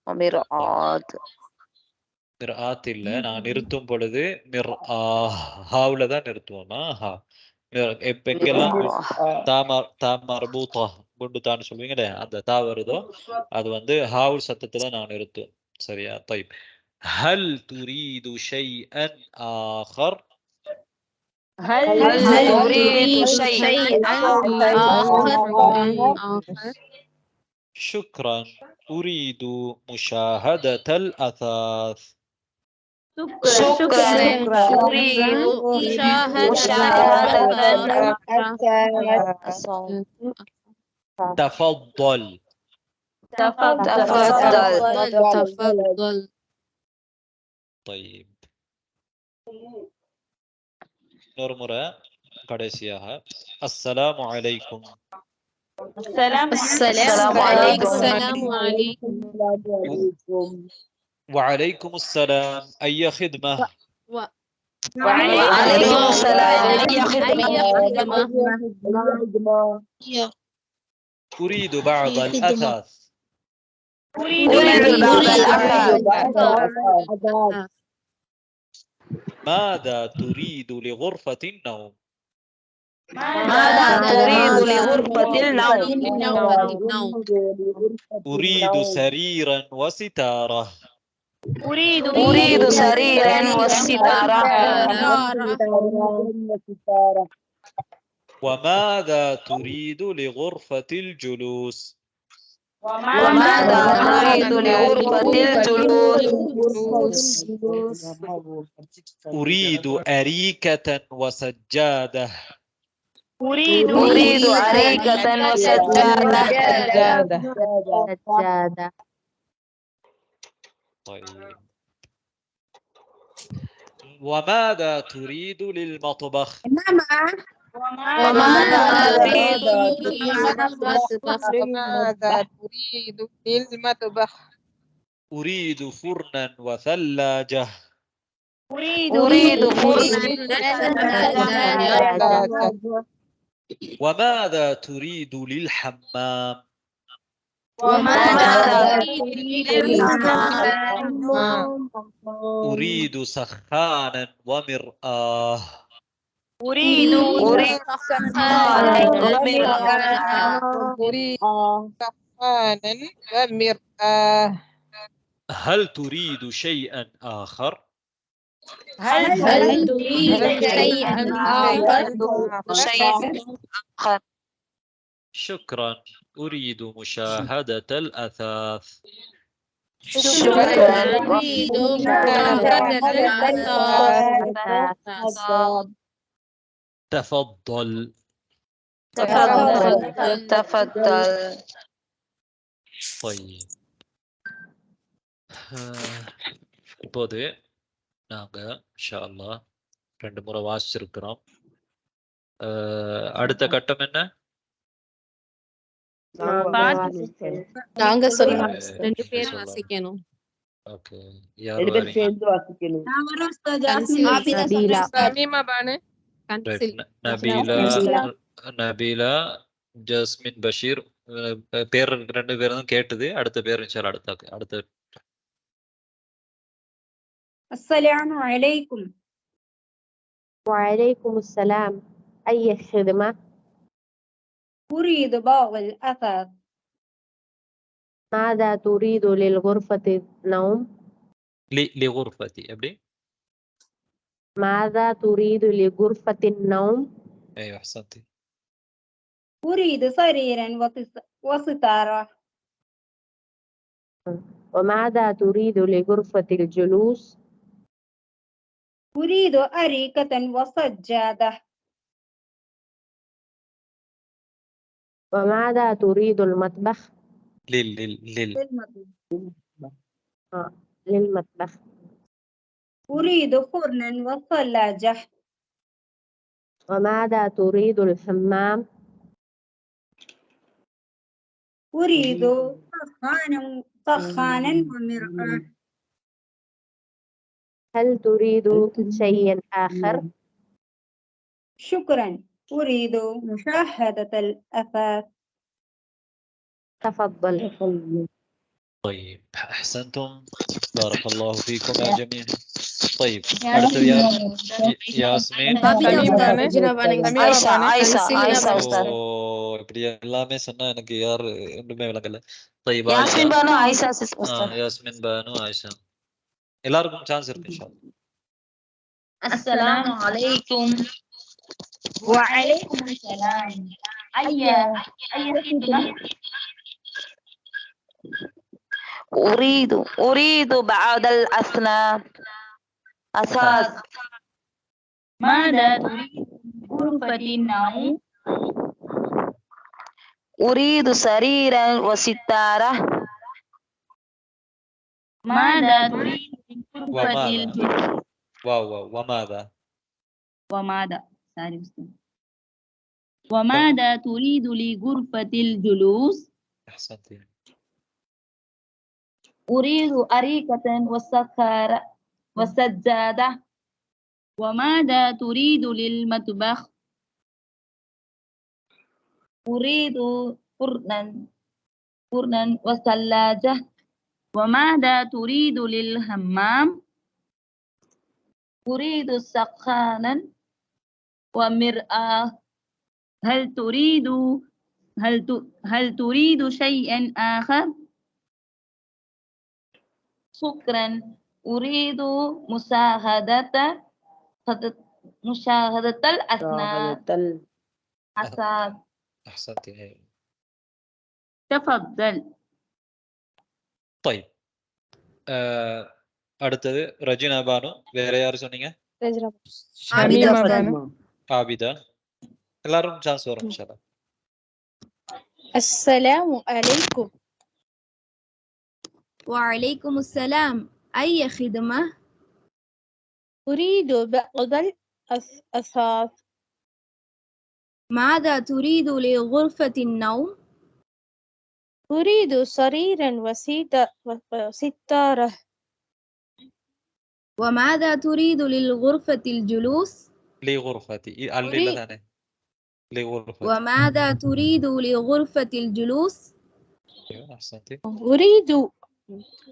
ومرآة. مرآة இல்ல நான் நிறுத்தும் பொழுது ஹாவுல தான் நிறுத்துவோமா ஹா இப்ப எங்கெல்லாம் தா மர்பூத்தா குண்டு தான்னு சொல்லுவீங்களே அந்த தா வருதோ அது வந்து ஹாவுல் சத்தத்துல நான் நிறுத்தும். சரியா? طيب هل تريد شيئا آخر؟ هل تريد شيئا آخر؟ شكرا. أريد مشاهدة الأثاث. شكرا. أريد مشاهدة الأثاث. تفضل. تفضل. طيب نورمرة கடைசியாக السلام عليكم. السلام عليكم. وعليكم السلام. أي خدمة؟ وعليكم السلام. أي خدمة؟ أريد بعض الأثاث. أريد بعض الأثاث. ماذا تريد لغرفة النوم؟ ماذا تريد لغرفة النوم؟ أريد سريرا وستارة. أريد سريرا وستارة. وماذا تريد لغرفة الجلوس؟ وماذا تريد لغرفة الجلوس؟ أريد أريكة وسجادة. أريد أريكة وسجادة. طيب وماذا تريد للمطبخ؟ وماذا تريد للمطبخ؟ أريد فرنا وثلاجة. أريد فرنا. وماذا تريد للحمام؟ وماذا تريد للحمام؟ أريد سخانا ومرآة. أريد سخانا ومرآة. ومرآة. هل تريد شيئا آخر؟ هل تريد شيئا آخر؟ شكرا. أريد مشاهدة الأثاث. شكرا. أريد مشاهدة الأثاث. تفضل. تفضل. طيب இப்போது நாங்க இன்ஷா அல்லாஹ் 2 முறை வாசிச்சிருக்கிறோம். அடுத்த கட்டம் என்ன? நாங்க சொல்லலாம். 2 பேர் வாசிக்கணும். ஓகே யார் வரீங்க? நபீலா ஜஸ்மின் பஷீர் பேர் 2 பேரும் கேட்டது. அடுத்த பேர் இன்ஷா அல்லாஹ் அடுத்த السلام عليكم. وعليكم السلام. أي خدمة؟ أريد بعض الأثاث. ماذا تريد للغرفة النوم؟ لغرفتي أبدي. ماذا تريد لغرفة النوم؟ أيوة أحسنتي. أريد سريرا وستارة. وماذا تريد لغرفة الجلوس؟ أريد أريكة وسجادة. وماذا تريد المطبخ؟ لل للمطبخ. أريد فرنا وثلاجة. وماذا تريد الحمام؟ أريد سخانا ومرآة. هل تريد شيئا آخر؟ شكرا، أريد مشاهدة الأثاث. تفضل. طيب أحسنتم، بارك الله فيكم يا جميع. طيب അടുത്തത് யாஸ்மின். Aisyah Ustaz. ஓ இப்படி எல்லாமே சொன்னா எனக்கு யாரு ஒன்றுமே விளங்கல. طيب Yasmin Ayesha. Banu Aisyah Ustaz. Yasmin Banu Ayesha எல்லாருக்கும் சான்ஸ் இருக்கு இன்ஷா அல்லாஹ். Assalamu alaikum. Wa alaikum assalam. Ayya khidmah. أريد بعض الأسنان أساس. ماذا تريد غرفة النوم؟ أريد سريرا وستارة. ماذا تريد من غرفة الجلوس؟ وماذا وماذا تريد لغرفة الجلوس؟ أحسنتي. أريد أريكة وسجادة. وماذا تريد للمطبخ؟ أريد فرنا وثلاجة. وماذا تريد للحمام؟ أريد سخانا ومرآة. هل تريد شيئا آخر؟ شكرا، أريد مشاهدة الأثاث. أحسنتي. تفضل. طيب அடுத்தது ரஜினா பானு. வேற யாரு சொன்னீங்க? ஆபிதா. எல்லாரும் சான்ஸ் வரும் இன்ஷா அல்லாஹ். السلام عليكم. وعليكم السلام. أي خدمة؟ أريد بعض الأثاث. ماذا تريد لغرفة النوم؟ أريد سريرا وستارة. وماذا تريد للغرفة الجلوس؟ لغرفتي لغرفتي. وماذا تريد لغرفة الجلوس؟ أحسنتي.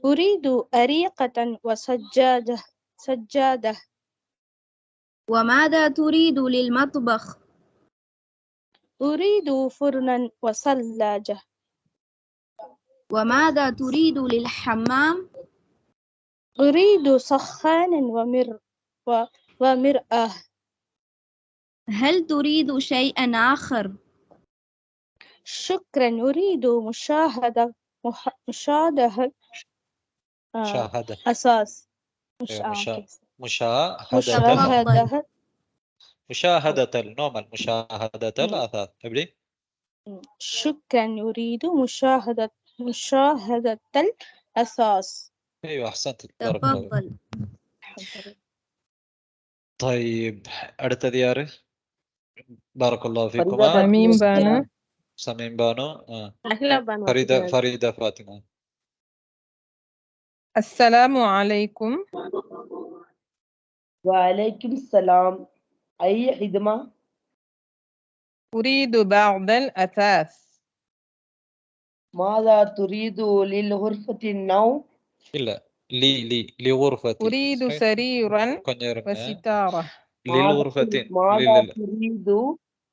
أريد أريكة وسجادة. وماذا تريد للمطبخ؟ أريد فرنا وثلاجة. وماذا تريد للحمام؟ أريد سخانا ومرآة. هل تريد شيئا آخر؟ شكرا، أريد مشاهدة أساس. مشاهدة النوم مشاهدة الأثاث. எப்படி؟ شكرا، أريد مشاهدة الأساس. أيوة أحسنت. تفضل. طيب அடுத்தது யாரு؟ بارك الله فيكم. سميم بانو. فريدة فاطمة. السلام عليكم. وعليكم السلام. أي خدمة؟ أريد بعض الأثاث. ماذا تريد للغرفة النوم؟ لا لغرفتي. أريد سريرا وستارة. للغرفة. ماذا تريد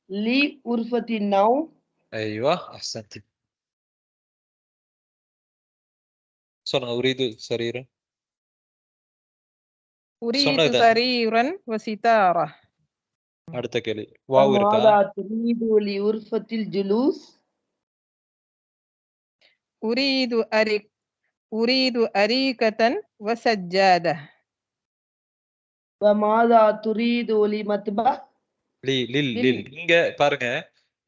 لغرفة النوم؟ أيوة أحسنت. أريد سريرا. أريد سريرا وستارة. அடுத்த கேள்வி வாவ் இருக்கா? ماذا تريد لغرفة الجلوس؟ أريد أريكة وسجادة. وماذا تريد لمطبخ லில் இங்க பாருங்க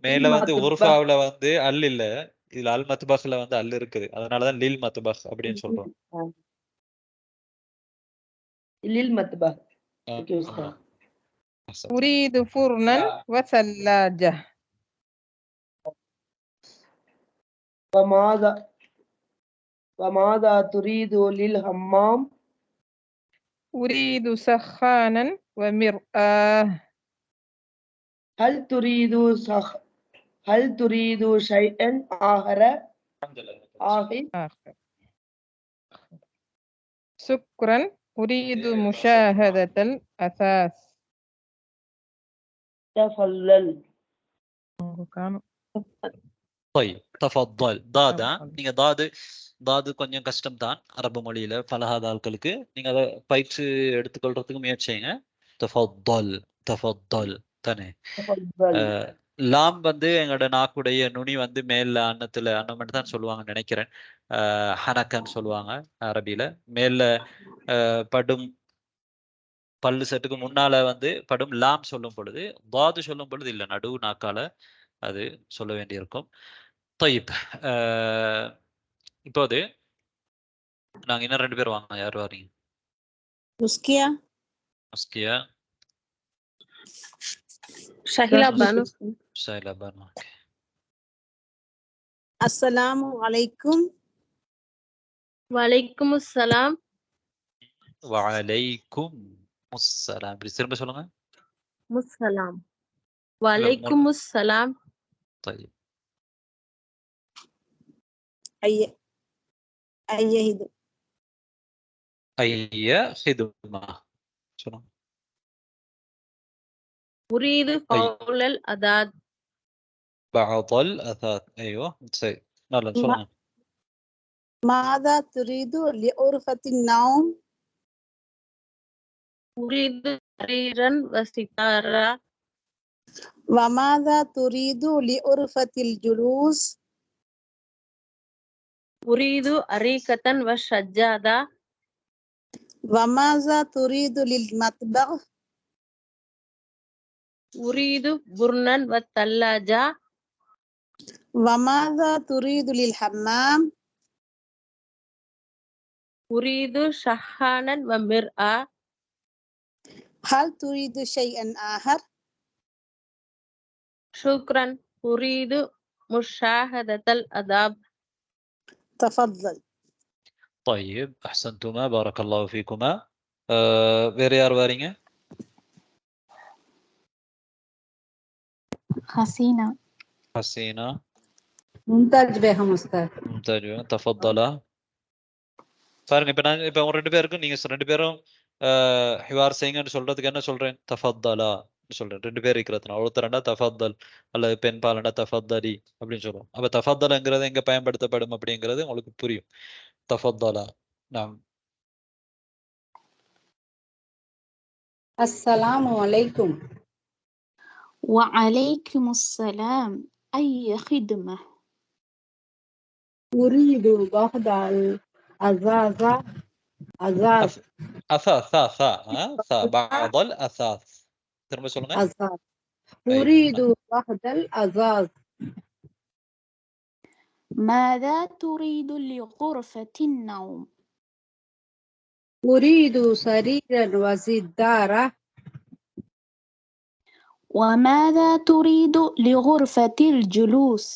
மேல வந்து للمطبخ உருஃபாவுல வந்து அல் இல்ல, இதுல அல் மத்பஹ்ல வந்து அல் இருக்குது, அதனாலதான் லில் மத்பஹ் அப்படின்னு சொல்றோம். للمطبخ. ஆ, Okay, ஆ. Ustaz. அஹ்சன். أريد فرنا وثلاجة. وماذا تريد للحمام؟ أريد سخانا ومرآة. هل تريد شيئا آخر؟ آخر. شكرا. أريد مشاهدة الأثاث. تفضل. طيب தஃபத்தல் தாதா நீங்க தாது கொஞ்சம் கஷ்டம் தான் அரபு மொழியில பலகாத ஆட்களுக்கு. நீங்க அதை பயிற்சி எடுத்துக்கொள்றதுக்கு முயற்சி செய்யுங்க. தஃபத்தல் தானே. تفضل. லாம் வந்து எங்களோட நாக்குடைய நுனி வந்து மேல அன்னத்துல அன்னமெட்டு தான் சொல்லுவாங்கன்னு நினைக்கிறேன். ஹனக்கன்னு சொல்லுவாங்க அரபியில. மேல படும் பல்லு செட்டுக்கு முன்னால வந்து படும் லாம் சொல்லும் பொழுது, தாது சொல்லும் பொழுது இல்ல, நடு நாக்கால அது சொல்ல வேண்டியிருக்கும். طيب இப்போது நாங்க இன்னும் 2 பேர் வாங்க. யார் வாரீங்க? முஸ்கியா முஸ்கியா, ஷஹிலா பானு. ஷைலா பானு. அஸ்ஸலாமு அலைக்கும். வலைக்கும் அஸ்ஸலாம். வலைக்கும் முஸ்ஸலாம். இப்படி திரும்ப சொல்லுங்க. முஸ்ஸலாம். வலைக்கும் அஸ்ஸலாம். طيب ஐயஹிது. ஐய ஹிதுமா சொல்லுங்க. أريد فول الأداد. بعض الأثاث. ايوه சரி நல்லா சொல்லுங்க. மாதா துரீது லிஉர்ஃபத்தின் நௌம். أريد سريرا وستارة. وماذا تريد لأرفة الجلوس؟ أريد أريكة وسجادة. وماذا تريد للمطبخ؟ أريد برنا وثلاجة. وماذا تريد للحمام؟ أريد شحانا ومرآة. هل تريد شيئا آخر؟ شكرا. أريد مشاهدة الأداب. تفضل. طيب احسنتما بارك الله فيكما. வேற யார் வாரீங்க? ஹசீனா. ஹசீனா. மும்தாஜ் பேகம் உஸ்தாத். மும்தாஜ் பேகம் தஃபத்தலா. பாருங்க இப்ப ஒரு 2 பேருக்கு நீங்க 2 பேரும் ஹிவார் செய்யுங்கன்னு சொல்றதுக்கு என்ன சொல்றேன்? தஃபத்தலா சொல்றேன். 2 பேர் இருக்கிறதுனால ஒருத்தரண்டா தஃபத்தல் அல்லது பெண் பாலண்டா தஃபத்தலி அப்படின்னு சொல்லுவோம். அப்ப தஃபத்தல்ங்கிறது எங்க பயன்படுத்தப்படும் அப்படிங்கிறது உங்களுக்கு புரியும். தஃபத்தலா. நாம் அஸ்ஸலாமு அலைக்கும். وعليكم السلام. أي خدمة؟ أريد بعض الأزاز. أثاث بعض الأثاث. திரும்ப சொல்லுங்க. أزاز. أريد بعض الأزاز. ماذا تريد لغرفة النوم؟ أريد سريرا وستارة. وماذا تريد لغرفة الجلوس؟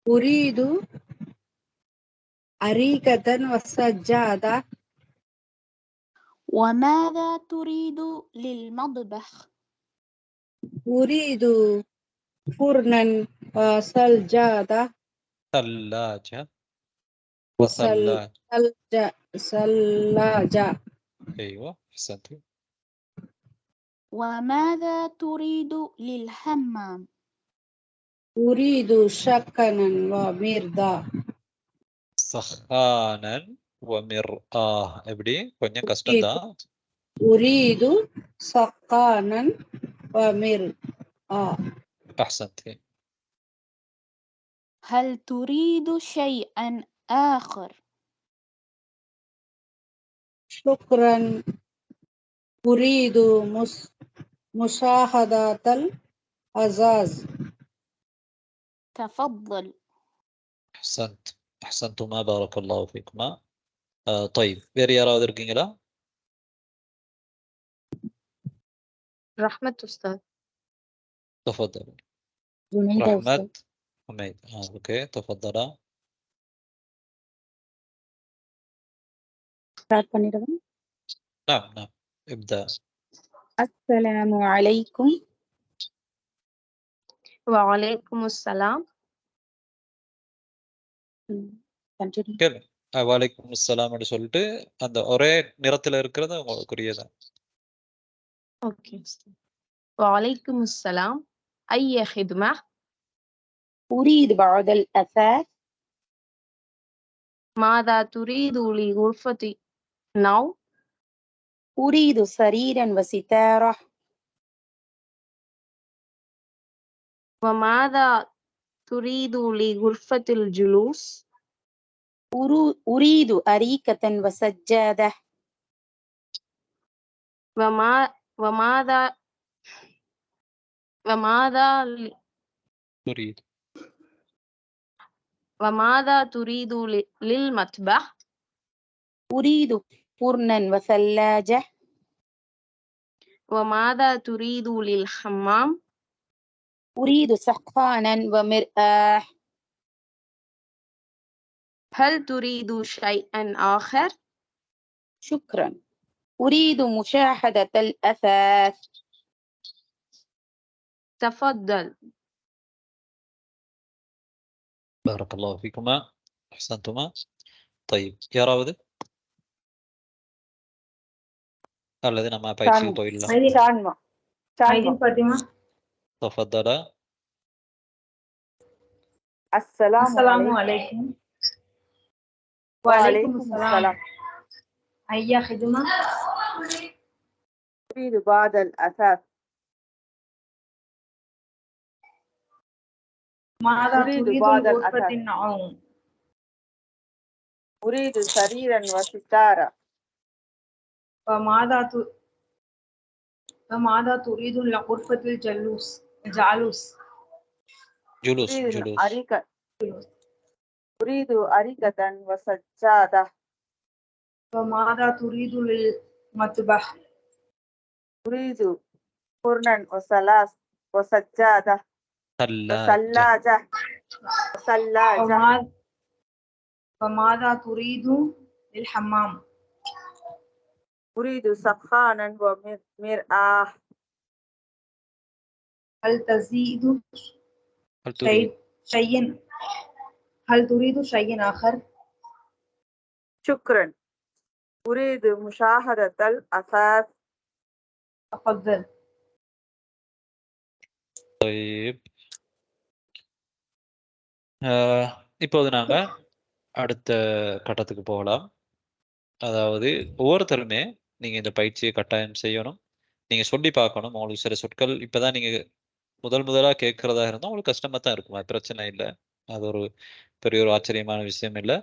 أريد أريكة وسجادة. وماذا تريد للمطبخ؟ أريد فرنا وثلاجة. ثلاجة وثلاجة. ثلاجة. أيوة أحسنت. وماذا تريد للحمام؟ أريد شكنا ومرضى. سخانا ومرآة. எப்படி கொஞ்சம் கஷ்டம் தான். أريد سخانا ومرآة. أحسنت. هل تريد شيئا آخر؟ شكرا. أريد مشاهدة الأزاز. تفضل. أحسنتما بارك الله فيكما. طيب வேறு யாராவது இருக்கீங்களா? رحمة أستاذ. تفضل. جنيدة رحمة أستاذ. حميد. اوكي تفضل. ஸ்டார்ட் பண்ணிடுவேன். نعم ابدأ. அஸ்ஸலாமு அலைக்கும். وعليكم السلام. கண்டினியூ. கேளு. வலைக்கும் அஸ்ஸலாம்னு சொல்லிட்டு அந்த ஒரே நிறத்துல இருக்கிறது உங்களுக்குரியதான். أوكي أستاذ. وعليكم السلام. أي خدمة؟ أريد بعض الأثاث. ماذا تريد لغرفة النوم؟ أريد سريرا وستارة. وماذا تريد لغرفة الجلوس؟ أريد أريكة وسجادة. وماذا تريد وماذا تريد للمطبخ؟ أريد فرنا وثلاجة. وماذا تريد للحمام؟ أريد سقفانا ومرآة. هل تريد شيئا آخر؟ شكرا. أريد مشاهدة الأثاث. تفضل. بارك الله فيكما. أحسنتما. طيب யாராவது அல்லது நம்ம பயிற்சிக்கு போயிடலாம். تفضل. السلام عليكم. وعليكم السلام. أي خدمة؟ أريد بعض الأثاث. ماذا أريد تريد بعض لغرفة الأثاث. النوم؟ أريد سريرا وستارة. وماذا تريد لغرفة الجلوس؟ جلوس. أريد أريكة وسجادة. وماذا تريد للمطبخ؟ أريد فرنا وسجادة وثلاجة. وماذا تريد للحمام؟ أريد سقفانا ومرآة. هل تريد شيئا آخر؟ شكرا. أريد مشاهدة الأثاث. تفضل. طيب இப்போது நாங்க அடுத்த கட்டத்துக்கு போகலாம். அதாவது ஒவ்வொருத்தருமே நீங்க இந்த பயிற்சியை கட்டாயம் செய்யணும். நீங்க சொல்லி பார்க்கணும். உங்களுக்கு சில சொற்கள் இப்பதான் நீங்க முதலா கேட்கறதா இருந்தா உங்களுக்கு கஷ்டமா தான் இருக்கும். அது பிரச்சனை இல்லை. அது ஒரு பெரிய ஒரு ஆச்சரியமான விஷயம் இல்லை.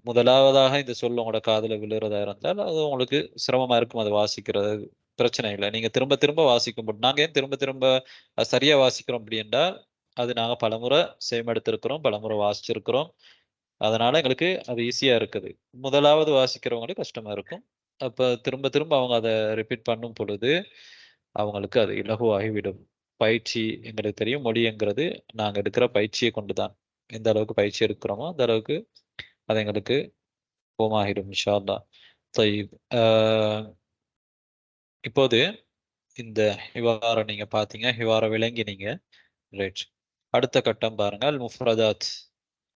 முதலாவதாக இந்த சொல் உங்களோட காதுல விழுறதா இருந்தால் அது உங்களுக்கு சிரமமா இருக்கும். அதை வாசிக்கிறது பிரச்சனை இல்லை. நீங்க திரும்ப திரும்ப வாசிக்கும்போது நாங்க ஏன் திரும்ப திரும்ப சரியா வாசிக்கிறோம் அப்படின்னா அது நாங்க பலமுறை செய்மெடுத்திருக்கிறோம், பலமுறை வாசிச்சிருக்கிறோம். அதனால எங்களுக்கு அது ஈஸியா இருக்குது. முதலாவது வாசிக்கிறவங்களுக்கு கஷ்டமா இருக்கும். அப்ப திரும்ப திரும்ப அவங்க அதை ரிப்பீட் பண்ணும் பொழுது அவங்களுக்கு அது இலகுவாகிவிடும். பயிற்சி எங்களுக்கு தெரியும். மொழிங்கிறது நாங்க எடுக்கிற பயிற்சியை கொண்டுதான். எந்த அளவுக்கு பயிற்சி எடுக்கிறோமோ அந்த அளவுக்கு அது எங்களுக்கு போமாகிடும் இன்ஷா அல்லாஹ். இப்போது இந்த ஹிவார நீங்க பாத்தீங்க, ஹிவார விளங்கினீங்க. ரைட். அடுத்த கட்டம் பாருங்க. அல் முஃப்ரதாத்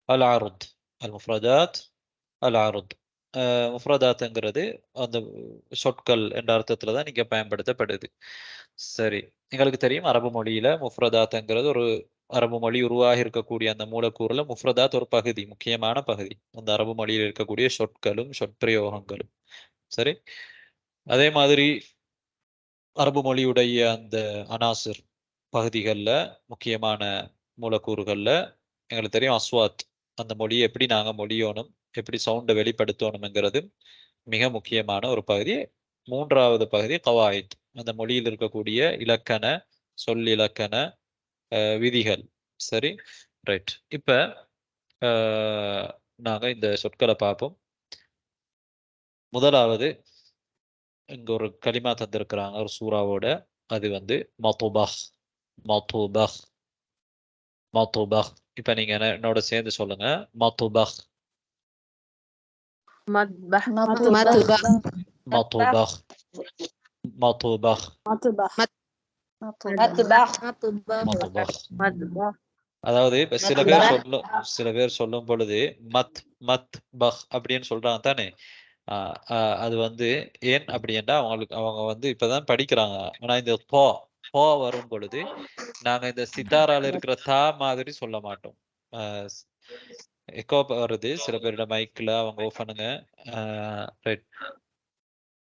அல் அருத். அல் முஃப்ரதாத் அல் அருத். முஃப்ரதாத்ங்கிறது அந்த சொற்கள் என்ற அர்த்தத்துல தான் நீங்க பயன்படுத்தப்படுது. சரி, எங்களுக்கு தெரியும் அரபு மொழியில முஃப்ரதாத்ங்கிறது ஒரு அரபு மொழி உருவாகி இருக்கக்கூடிய அந்த மூலக்கூறுல முஃப்ரதாத் ஒரு பகுதி, முக்கியமான பகுதி. அந்த அரபு மொழியில் இருக்கக்கூடிய சொற்களும் சொற்பிரயோகங்களும். சரி, அதே மாதிரி அரபு மொழியுடைய அந்த அனாசிர் பகுதிகள்ல முக்கியமான மூலக்கூறுகள்ல எங்களுக்கு தெரியும் அஸ்வாத். அந்த மொழியை எப்படி நாங்க மொழியோணும், எப்படி சவுண்டை வெளிப்படுத்தணும்ங்கிறது மிக முக்கியமான ஒரு பகுதி. மூன்றாவது பகுதி கவாயித், அந்த மொழியில் இருக்கக்கூடிய இலக்கண சொல்லிலக்கண விதிகள். சரி, ரைட். இப்ப நாங்க இந்த சொற்களை பார்ப்போம். முதலாவது இங்க ஒரு கலிமா தந்திருக்கிறாங்க ஒரு சூறாவோட, அது வந்து மதுபஹ். மதுபஹ், மதுபஹ். இப்ப நீங்க என்னோட சேர்ந்து சொல்லுங்க, மதுபஹ். مطبخ مطبخ மதுபஹ், மதுபஹ், மதுபஹ். அதாவது இப்ப சில பேர் சொல்லும் பொழுது மத் மத் பஹ் அப்படின்னு சொல்றாங்க தானே. அது வந்து ஏன் அப்படின்னா அவங்க வந்து இப்பதான் படிக்கிறாங்க. ஆனா இந்த போ வரும் பொழுது நாங்க இந்த சித்தாரால இருக்கிற தா மாதிரி சொல்ல மாட்டோம். எக்கோ வருது சில பேரோட மைக்ல, அவங்க ஓஃப் பண்ணுங்க. ரைட்,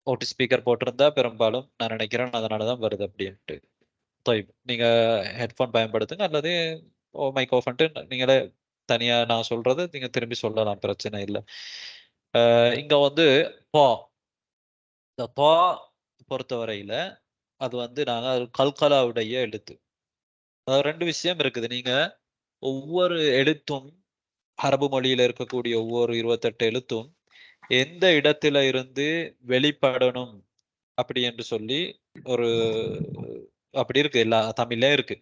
ஓட்டு ஸ்பீக்கர் போட்டிருந்தா பெரும்பாலும் நான் நினைக்கிறேன் அதனாலதான் வருது அப்படின்ட்டு. நீங்க ஹெட்ஃபோன் பயன்படுத்துங்க, அல்லது மைக் ஆஃப் பண்ணிட்டு நீங்களே தனியா நான் சொல்றது நீங்க திரும்பி சொல்லலாம், பிரச்சனை இல்லை. இங்க வந்து பா, இந்த பா பொறுத்தவரையில அது வந்து நாங்க கல்கலாவுடைய எழுத்து. அதாவது ரெண்டு விஷயம் இருக்குது. நீங்க ஒவ்வொரு எழுத்தும் அரபு மொழியில இருக்கக்கூடிய ஒவ்வொரு 28 எழுத்தும் எந்த இடத்துல இருந்து வெளிப்படணும் அப்படி என்று சொல்லி ஒரு அப்படி இருக்கு, எல்லா தமிழ்லயும் இருக்கு.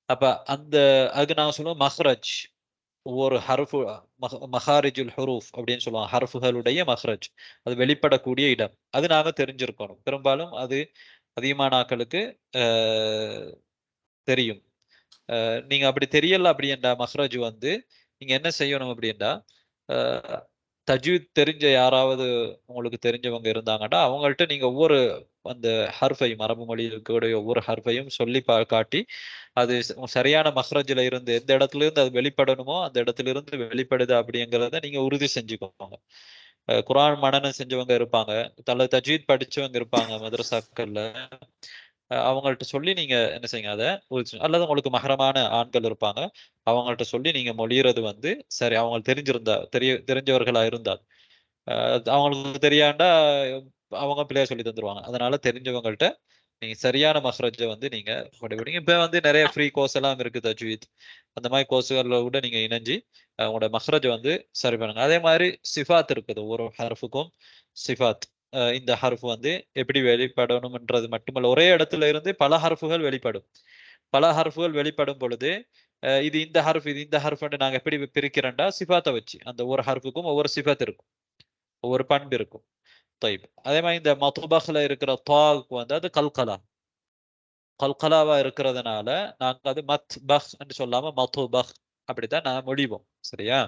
அப்ப அந்த அதுக்கு நாங்க சொல்லுவோம் மஹ்ரஜ். ஒவ்வொரு ஹர்ஃபு மஹாரிஜுல் ஹுரூஃப் அப்படின்னு சொல்லுவோம், ஹர்ஃபுகளுடைய மஹ்ரஜ், அது வெளிப்படக்கூடிய இடம். அது நாங்க தெரிஞ்சிருக்கணும். பெரும்பாலும் அது அதிகமான ஆக்களுக்கு தெரியும். நீங்க அப்படி தெரியல அப்படின்றா மஹ்ரஜ் வந்து நீங்க என்ன செய்யணும் அப்படின்னா, தஜ்வீத் தெரிஞ்ச யாராவது உங்களுக்கு தெரிஞ்சவங்க இருந்தாங்கன்னா அவங்கள்ட்ட நீங்க ஒவ்வொரு அந்த ஹர்ஃபையும், அரபு மொழியில் இருக்கக்கூடிய ஒவ்வொரு ஹர்ஃபையும் சொல்லி காட்டி அது சரியான மஹ்ரஜ்ல இருந்து எந்த இடத்துல இருந்து அது வெளிப்படணுமோ அந்த இடத்துல இருந்து வெளிப்படுது அப்படிங்கிறத நீங்க உறுதி செஞ்சுக்கோங்க. குர்ஆன் மனனம் செஞ்சவங்க இருப்பாங்க, தஜ்வீத் படிச்சவங்க இருப்பாங்க மதரசாக்கள்ல, அவங்கள்ட்ட சொல்லி நீங்க என்ன செய்யுங்க அதை, அல்லது உங்களுக்கு மஹரமான ஆண்கள் இருப்பாங்க, அவங்கள்ட்ட சொல்லி நீங்க மொழியிறது வந்து சரி அவங்களுக்கு தெரிஞ்சவர்களா இருந்தால். அவங்களுக்கு தெரியாண்டா அவங்க பிள்ளைய சொல்லி தந்துருவாங்க. அதனால தெரிஞ்சவங்கள்ட்ட நீங்க சரியான மஹ்ரஜை வந்து நீங்க படிப்பீங்க. இப்ப வந்து நிறைய ஃப்ரீ கோர்ஸ் எல்லாம் இருக்கு தஜ்வீத், அந்த மாதிரி கோர்ஸுகள்ல கூட நீங்க இணைஞ்சு உங்களோட மஹ்ரஜை வந்து சரி பண்ணுங்க. அதே மாதிரி சிஃபாத் இருக்குது, ஒவ்வொரு ஹர்ஃபுக்கும் சிஃபாத். இந்த ஹர்ஃப் வந்து எப்படி வெளிப்படணும்ன்றது மட்டுமல்ல, ஒரே இடத்துல இருந்து பல ஹர்ஃபுகள் வெளிப்படும். பல ஹர்ஃபுகள் வெளிப்படும் பொழுது இது இந்த ஹர்ஃப் இது இந்த ஹர்ஃப்னு நாங்க எப்படி பிரிக்கிறோம்டா சிஃபாத்தை வச்சு. அந்த ஒவ்வொரு ஹர்ஃபுக்கும் ஒவ்வொரு சிஃபாத் இருக்கும், ஒவ்வொரு பண்பு இருக்கும். அதே மாதிரி இந்த மதுபஹ்ல இருக்கிற தாவுக்கு வந்து அது கல்கலாவா இருக்கிறதுனால நாங்க அது மத் பஹ் என்று சொல்லாம மதுபஹ் அப்படித்தான் நான் மொழிவோம். சரியா,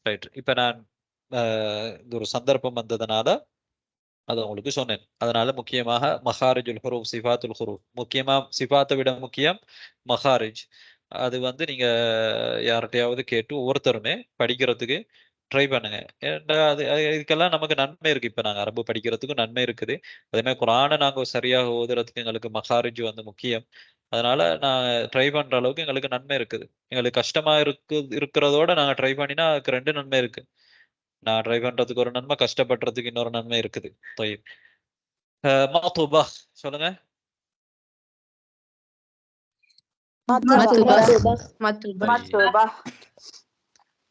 ரைட். இப்ப நான் இந்த ஒரு சந்தர்ப்பம் வந்ததுனால அது உங்களுக்கு சொன்னேன். அதனால முக்கியமாக மஹாரிஜுல் ஹுரூஃப், சிஃபாத்துல் ஹுரூஃப், முக்கியமா சிஃபாத்தை விட முக்கியம் மஹாரிஜ். அது வந்து நீங்க யார்கிட்டையாவது கேட்டு ஒவ்வொருத்தருமே படிக்கிறதுக்கு ட்ரை பண்ணுங்க. ஏன்னா இதுக்கெல்லாம் நமக்கு நன்மை இருக்கு. இப்ப நாங்க அரபு படிக்கிறதுக்கும் நன்மை இருக்குது. அதே மாதிரி குர்ஆனை நாங்க சரியாக ஓதுறதுக்கு எங்களுக்கு மஹாரிஜ் வந்து முக்கியம். அதனால நான் ட்ரை பண்ற அளவுக்கு எங்களுக்கு நன்மை இருக்குது. எங்களுக்கு கஷ்டமா இருக்கிறதோட நாங்க ட்ரை பண்ணினா அதுக்கு ரெண்டு நன்மை இருக்கு. நான் ட்ரை பண்றதுக்கு ஒரு நன்மை, கஷ்டப்படுறதுக்கு இன்னொரு நன்மை இருக்குது. மதுபஹ் சொல்லுங்க.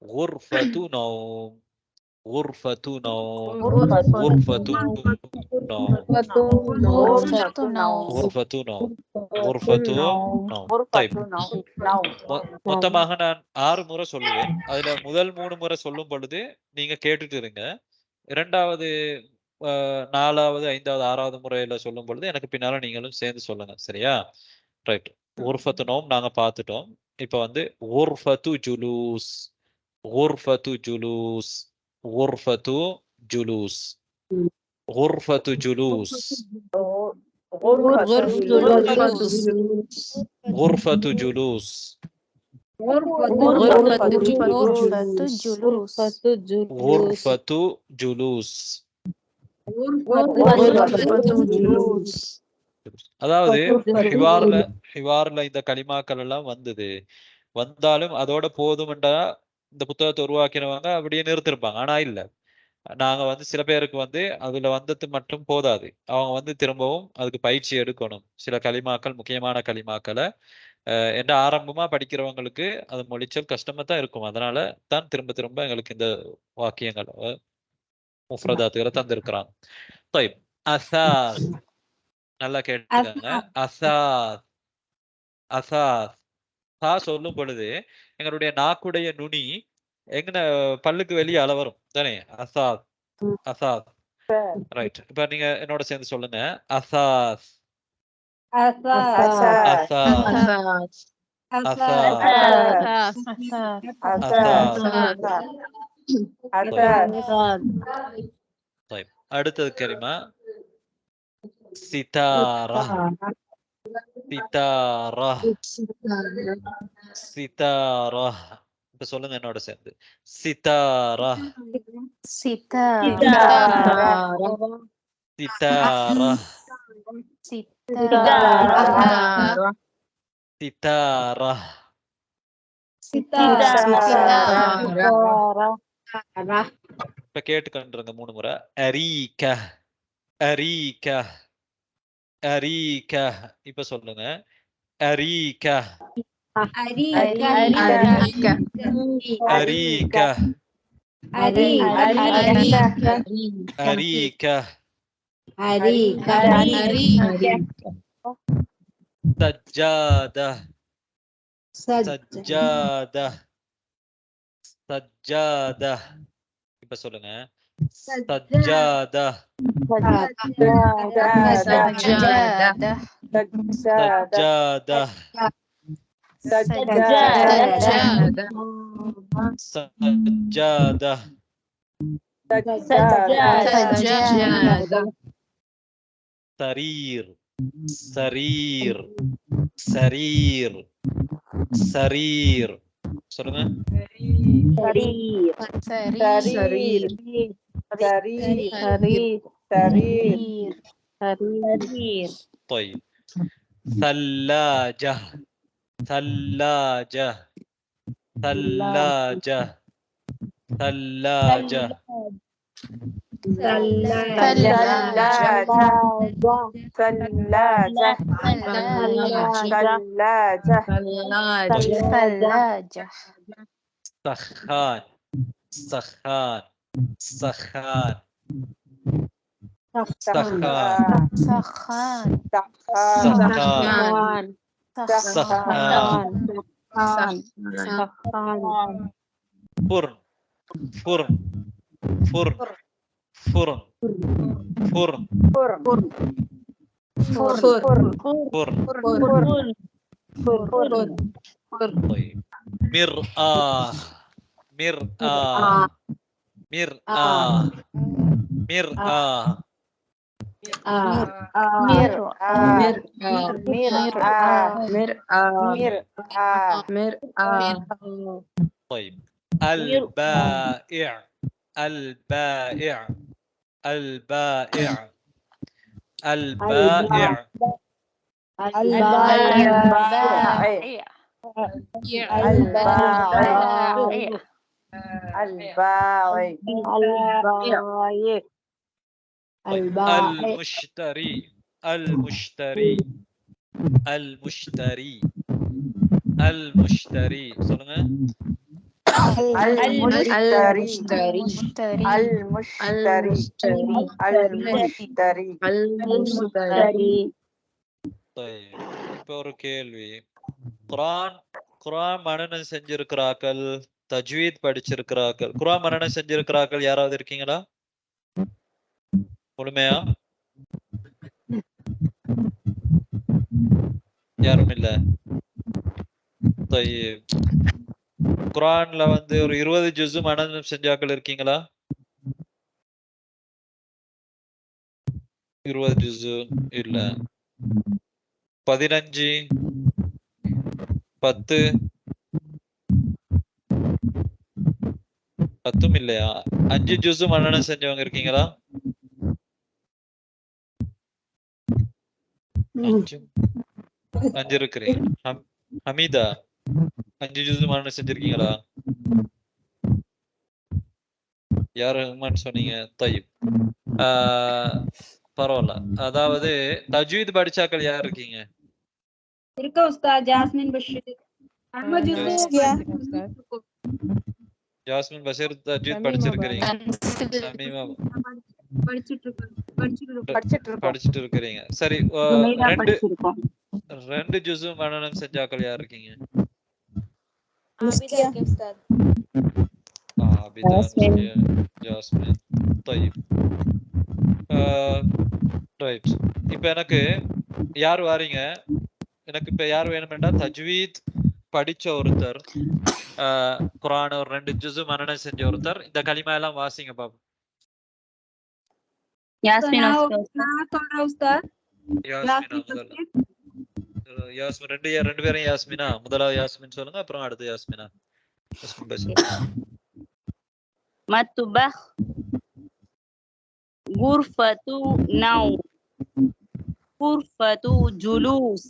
غرفة نوم، غرفة نوم، غرفة نوم، غرفة نوم، غرفة نوم. மொத்தமாக நான் 6 முறை சொல்லுவேன். அதுல முதல் 3 முறை சொல்லும் பொழுது நீங்க கேட்டுட்டு இருங்க. இரண்டாவது 4வது 5வது 6வது முறையில சொல்லும் பொழுது எனக்கு பின்னால நீங்களும் சேர்ந்து சொல்லுங்க. சரியா, ரைட். غرفة نوم நாங்க பார்த்துட்டோம். இப்ப வந்து غرفة جلوس، غرفة جلوس، غرفة جلوس، غرفة جلوس، غرفة جلوس، غرفة جلوس. அதாவது ஹிவார்ல இந்த கலிமாக்கள் எல்லாம் வந்தாலும் அதோட போதும்ன்றா இந்த புத்தகத்தை உருவாக்கினவங்க அப்படியே நிறுத்திருப்பாங்க. ஆனா இல்ல, நாங்க வந்து சில பேருக்கு வந்து அதுல வந்தது மட்டும் போதாது, அவங்க வந்து திரும்பவும் அதுக்கு பயிற்சி எடுக்கணும். சில களிமாக்கள், முக்கியமான களிமாக்களை என்ன ஆரம்பமா படிக்கிறவங்களுக்கு அது மொழிச்சல் கஷ்டமா தான் இருக்கும். அதனால தான் திரும்ப திரும்ப எங்களுக்கு இந்த வாக்கியங்கள் முஃப்ரதாத்துகளை தந்திருக்கிறாங்க. طيب அசாஸ், நல்லா கேட்டுக்கங்க. அசாஸ், அசாஸ் சா சொல்லும் பொழுது எங்களுடைய நாக்குடைய நுனி எங்க பல்லுக்கு வெளியே அளவரும் தானே? அசாஸ், அசாஸ். ரைட். இப்ப நீங்க என்னோட சேர்ந்து சொல்லுங்க. அசாஸ், அசாஸ், அசாஸ், அசாஸ். طيب அடுத்தது கரிமா சிதாரா, சிதாரா, சிதாரா. இப்ப சொல்லுங்க என்னோட சேர்ந்து. சிதாரா, சிதாரா, சிதாரா, இப்ப கேட்டுக்கொண்டிருங்க 3 முறை. அரீக, அரீக, அரீக. இப்ப சொல்லுங்க. அரீக, அரீக, அரீக, சஜ்ஜாதா, சஜ்ஜாதா, சஜ்ஜாதா. இப்ப சொல்லுங்க. சஜ்ஜாதா, சஜ்ஜாதா, சஜ்ஜாதா, சரீர், சரீர், சரீர், சரீர். சொல்லுங்க. طيب ثلاجة، ثلاجة، ثلاجة، ثلاجة، سخان، سخان، سخان، سخان، سخان، سخان، فرن، فرن، فرن، فرن، فرن، فرن. طيب مرآة، مرآة، مرآة، مرآة، طيب البائع، البائع، البائع، البائع، المشتري، المشتري، المشتري، المشتري. சொல்லுங்க. المشتري، المشتري، المشتري. طيب இப்போ ஒரு கேள்வி. குர்ஆன் மனனம் செஞ்சிருக்கிறார்கள், தஜ்வீத் படிச்சிருக்கிறார்கள். குர்ஆன் மனனம் செஞ்சிருக்கிறார்கள் யாராவது இருக்கீங்களா? முழுமையா யாரும் இல்ல. குர்ஆன்ல வந்து ஒரு 20 ஜுஸ் மனனம் செஞ்சாக்கள் இருக்கீங்களா? 20 ஜுஸ் இல்ல. 15, 10, 10 இல்லையா? 5 ஜுஸ் மனனம் செஞ்சவங்க இருக்கீங்களா? 5 இருக்கிறீங்க. ஹமீதா 5 ஜுஸ் மனனம் செஞ்சிருக்கீங்களா? யார் ரஹ்மான் சொன்னீங்க? طيب பரவாயில்ல. அதாவது தஜ்வீத் படிச்சாக்கள் யார் இருக்கீங்க? இருக்கா உஸ்தாத் ஜாஸ்மின் பஷீர். அஹ்மத் ஜாஸ்மின் பஷீர் தஜ்வீத் படிச்சிருக்கீங்க. சமீமா படிச்சிட்டு இருக்கிறீங்க. சரி, ரெண்டு ஜுஸு மனனம் செஞ்சாக்கள் யார் இருக்கீங்க? ஆபிதா, முஸ்கியா, ஜாஸ்மின். طيب ரைட். இப்போ எனக்கு யார் வாரீங்க? எனக்கு இப்ப யார் வேணுமெண்டா தஜ்வீத் படிச்ச ஒருத்தர், குர்ஆன் ஒரு 2 ஜுஸு மனனம் செஞ்ச ஒருத்தர் இந்த கலிமா எல்லாம் வாசிங்க பாப்போம். யாஸ்மின் நான் சொல்றேன் உஸ்தாத். யாஸ்மின் ரெண்டு பேரும் யாஸ்மினா. முதலாவது யாஸ்மின் சொல்லுங்க, அப்புறம் அடுத்து யாஸ்மினா. மத்பஹ் குர்ஃபத்து நௌம் غرفة جلوس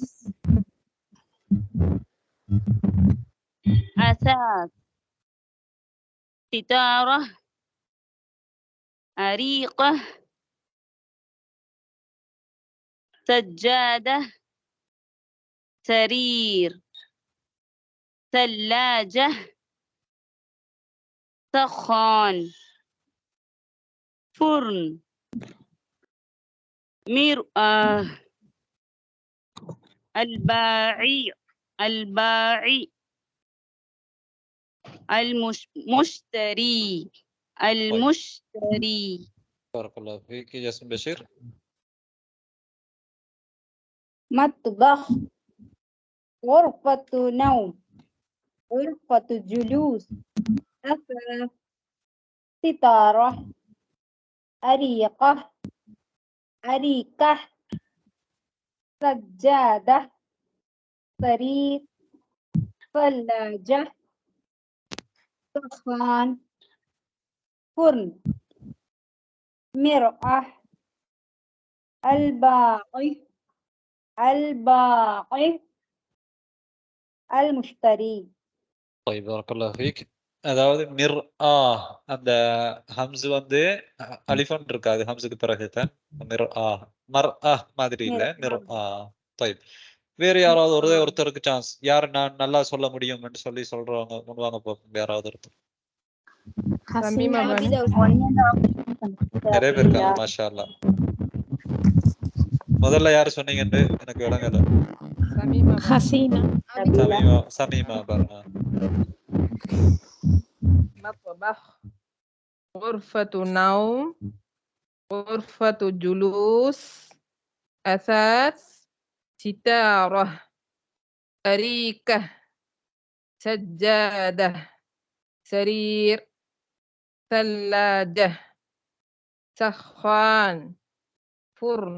أثاث ستارة أريقة سجادة سرير ثلاجة سخان فرن مرآة الباعي المشتري بارك الله فيك. جاسم بشير. مطبخ غرفة نوم غرفة جلوس أثاث ستارة أريقة سجادة سرير ثلاجة سخان فرن مرآة الباقي المشتري. طيب بارك الله فيك. அதாவது மிர்ஆ அந்த ஹம்ஸ் வந்து அலிஃபன் இருக்காது, ஹம்ஸுக்கு பிறகு தான் மிர்ஆ. மர்ஆ மாதிரி இல்ல, மிர்ஆ. طيب வேற யாராவது ஒருத்தருக்கு சான்ஸ். யார் நான் நல்லா சொல்ல முடியும் என்று சொல்லி சொல்றவங்க முன்வாங்க போகும். யாராவது ஒருத்தர். நிறைய பேர் இருக்காங்க, மாஷா அல்லாஹ். முதல்ல யாரு சொன்னீங்கன்னு எனக்கு விளங்கல. சமீமா பாருங்க. مطبخ غرفة نوم غرفة جلوس أثاث ستارة أريكة سجادة سرير ثلاجة سخان فرن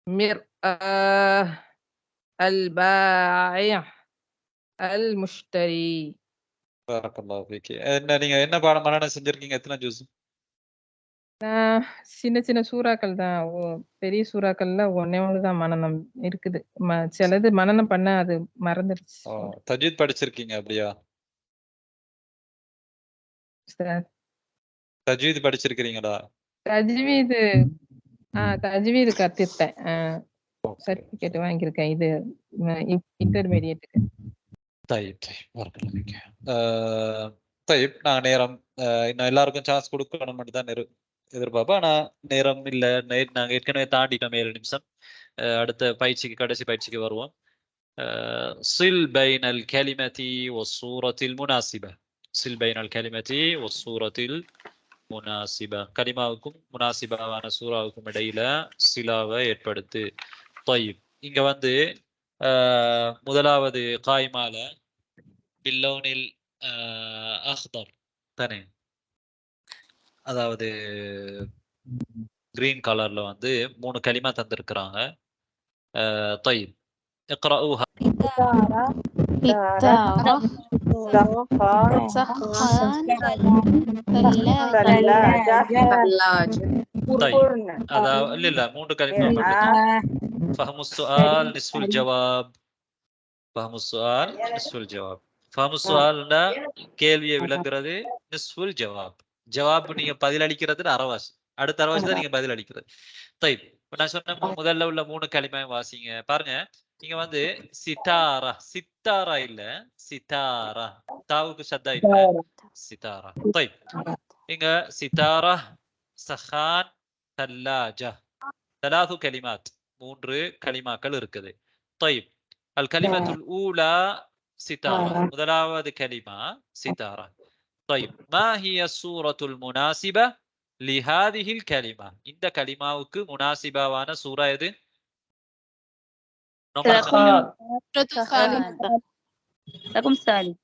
مرآة البائع المشتري. بارك الله فيك. நீங்க என்ன பாடம் மனனம் செஞ்சிருக்கீங்க? எத்தனை ஜுஸ்? சின்ன சின்ன சூறாக்கள் தான். பெரிய சூறாக்கள்ல ஒண்ணே ஒண்ணுதான் மனனம் இருக்குது. சிலது மனனம் பண்ண அது மறந்துடுச்சு. தஜ்வீத் படிச்சிருக்கீங்க அப்படியா? தஜ்வீத் படிச்சிருக்கீங்களா? தஜ்வீது கத்துட்டேன். சர்டிபிகேட் வாங்கியிருக்கேன். இது இன்டர்மீடியேட்டுக்கு. நான் நேரம் இன்னும் எல்லாருக்கும் சான்ஸ் கொடுக்கணும் மட்டும் தான் எதிர்பார்ப்பேன். ஆனா நேரம் இல்ல. நாங்க ஏற்கனவே தாண்டிட்டோம் 7 நிமிஷம். அடுத்த பயிற்சிக்கு, கடைசி பயிற்சிக்கு வருவோம். சில் பைனல் கலிமதி வஸ்ஸூரத்தில் முனாசிபா. சில் பைனல் கலிமதி வஸ்ஸூரத்தில் முனாசிபா. கலிமாவுக்கும் முனாசிபாவான சூராவுக்கும் இடையில சிலாவை ஏற்படுத்து. طيب இங்க வந்து முதலாவது காய்மால பில்லோனில் அஹ்தர் தானே, அதாவது கிரீன் கலர்ல வந்து 3 கலிமா தந்திருக்கிறாங்க. طيب اقرأوها. அதாவது இல்ல 3 கலிமா மட்டும். فهم السؤال نصف الجواب. فهم السؤال نصف الجواب. فهم السؤال கேள்வியை விளக்குறது நிஸ்ஃபுல் ஜவாப். ஜவாப் நீங்க பதில் அளிக்கிறது அரவாசி, அடுத்த அரவாசி தான் நீங்க பதில் அளிக்கிறது. طيب இப்ப நான் சொன்ன முதல்ல உள்ள 3 கலிமாவை வாசிங்க. பாருங்க இங்க வந்து சித்தாரா, சித்தாரா இல்ல சித்தாரா, தாவுக்கு சத்தா இல்ல சித்தாரா. طيب இங்க சித்தாரா, சஹான், தல்லாஜா, ثلاث كلمات 3 கலிமாக்கள் இருக்குது. طيب الكلمة الأولى ستارة، முதலாவது கலிமா சித்தாரா. طيب ما هي السورة المناسبة لهذه الكلمة؟ இந்த கலிமாவுக்கு முனாசிபாவான சூரா எது? رقم ثالث.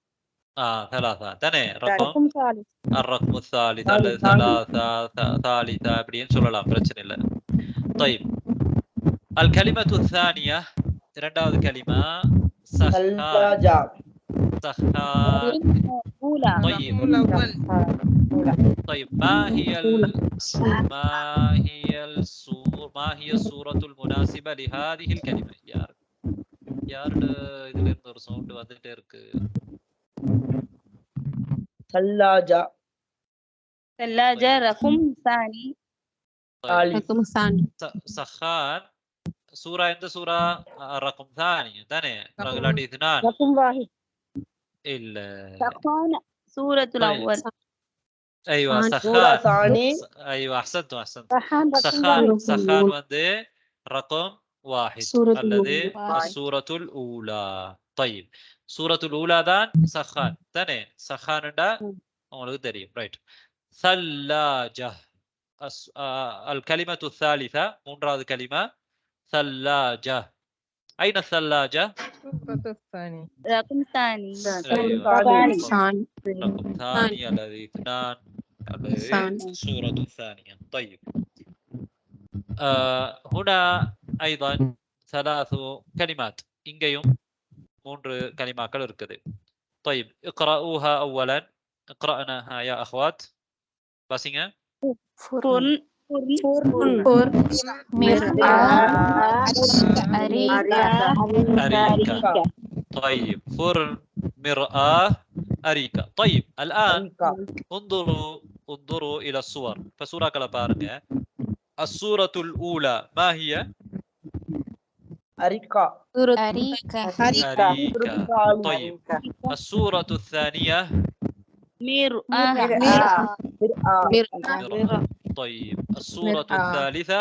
ثلاثة تاني رقم الرقم الثالث அல்லது ثالثة அப்படின்னு சொல்லலாம், பிரச்சனை இல்லை. طيب الكلمة الثانية இரண்டாவது கலிமா சஹான். سخان. طيب طيب ما هي السورة المناسبة لهذه الكلمة؟ யார் இதுல இருந்து ஒரு சவுண்ட் வந்துட்டே இருக்கு. ثلاجة. ثلاجة رقم ثاني. رقم ثاني. سخان سورة عند سورة رقم ثاني ثاني رقم 2 رقم واحد. إلا سخان سورة الأول. أيوة سورة سخان. ثاني. أيوة أحسنتوا سخان رقم سخان واحد. سخان ودي رقم 1 الذي السورة الأولى. طيب سورة الأولى دان سخان ثاني سخان دا உங்களுக்கு தெரியும் ரைட். ثلاجة الكلمة الثالثة மூன்றாவது கலிமா ثلاجة. أين الثلاجة؟ سورة الثاني. رقم ثاني. رقم ثاني الذي 2 الذي سورة الثانية. طيب هنا أيضا 3 كلمات இங்கேயும் 3 கலிமாக்கள் இருக்குது. طيب اقرأوها أولا. اقرأناها يا أخوات. باسينغ فرن أريكة. طيب فرن، مرآة، أريكة. طيب الآن انظروا إلى الصور. فسورة كلا بارنج. السورة الأولى ما هي؟ أريكة. أريكة. طيب السورة الثانية مرآة. طيب السورة الثالثة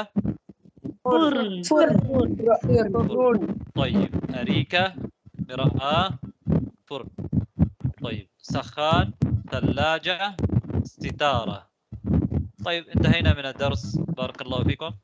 فرن. طيب أريكة، مرآة، فرن. طيب سخان، ثلاجة، ستارة. طيب انتهينا من الدرس، بارك الله فيكم.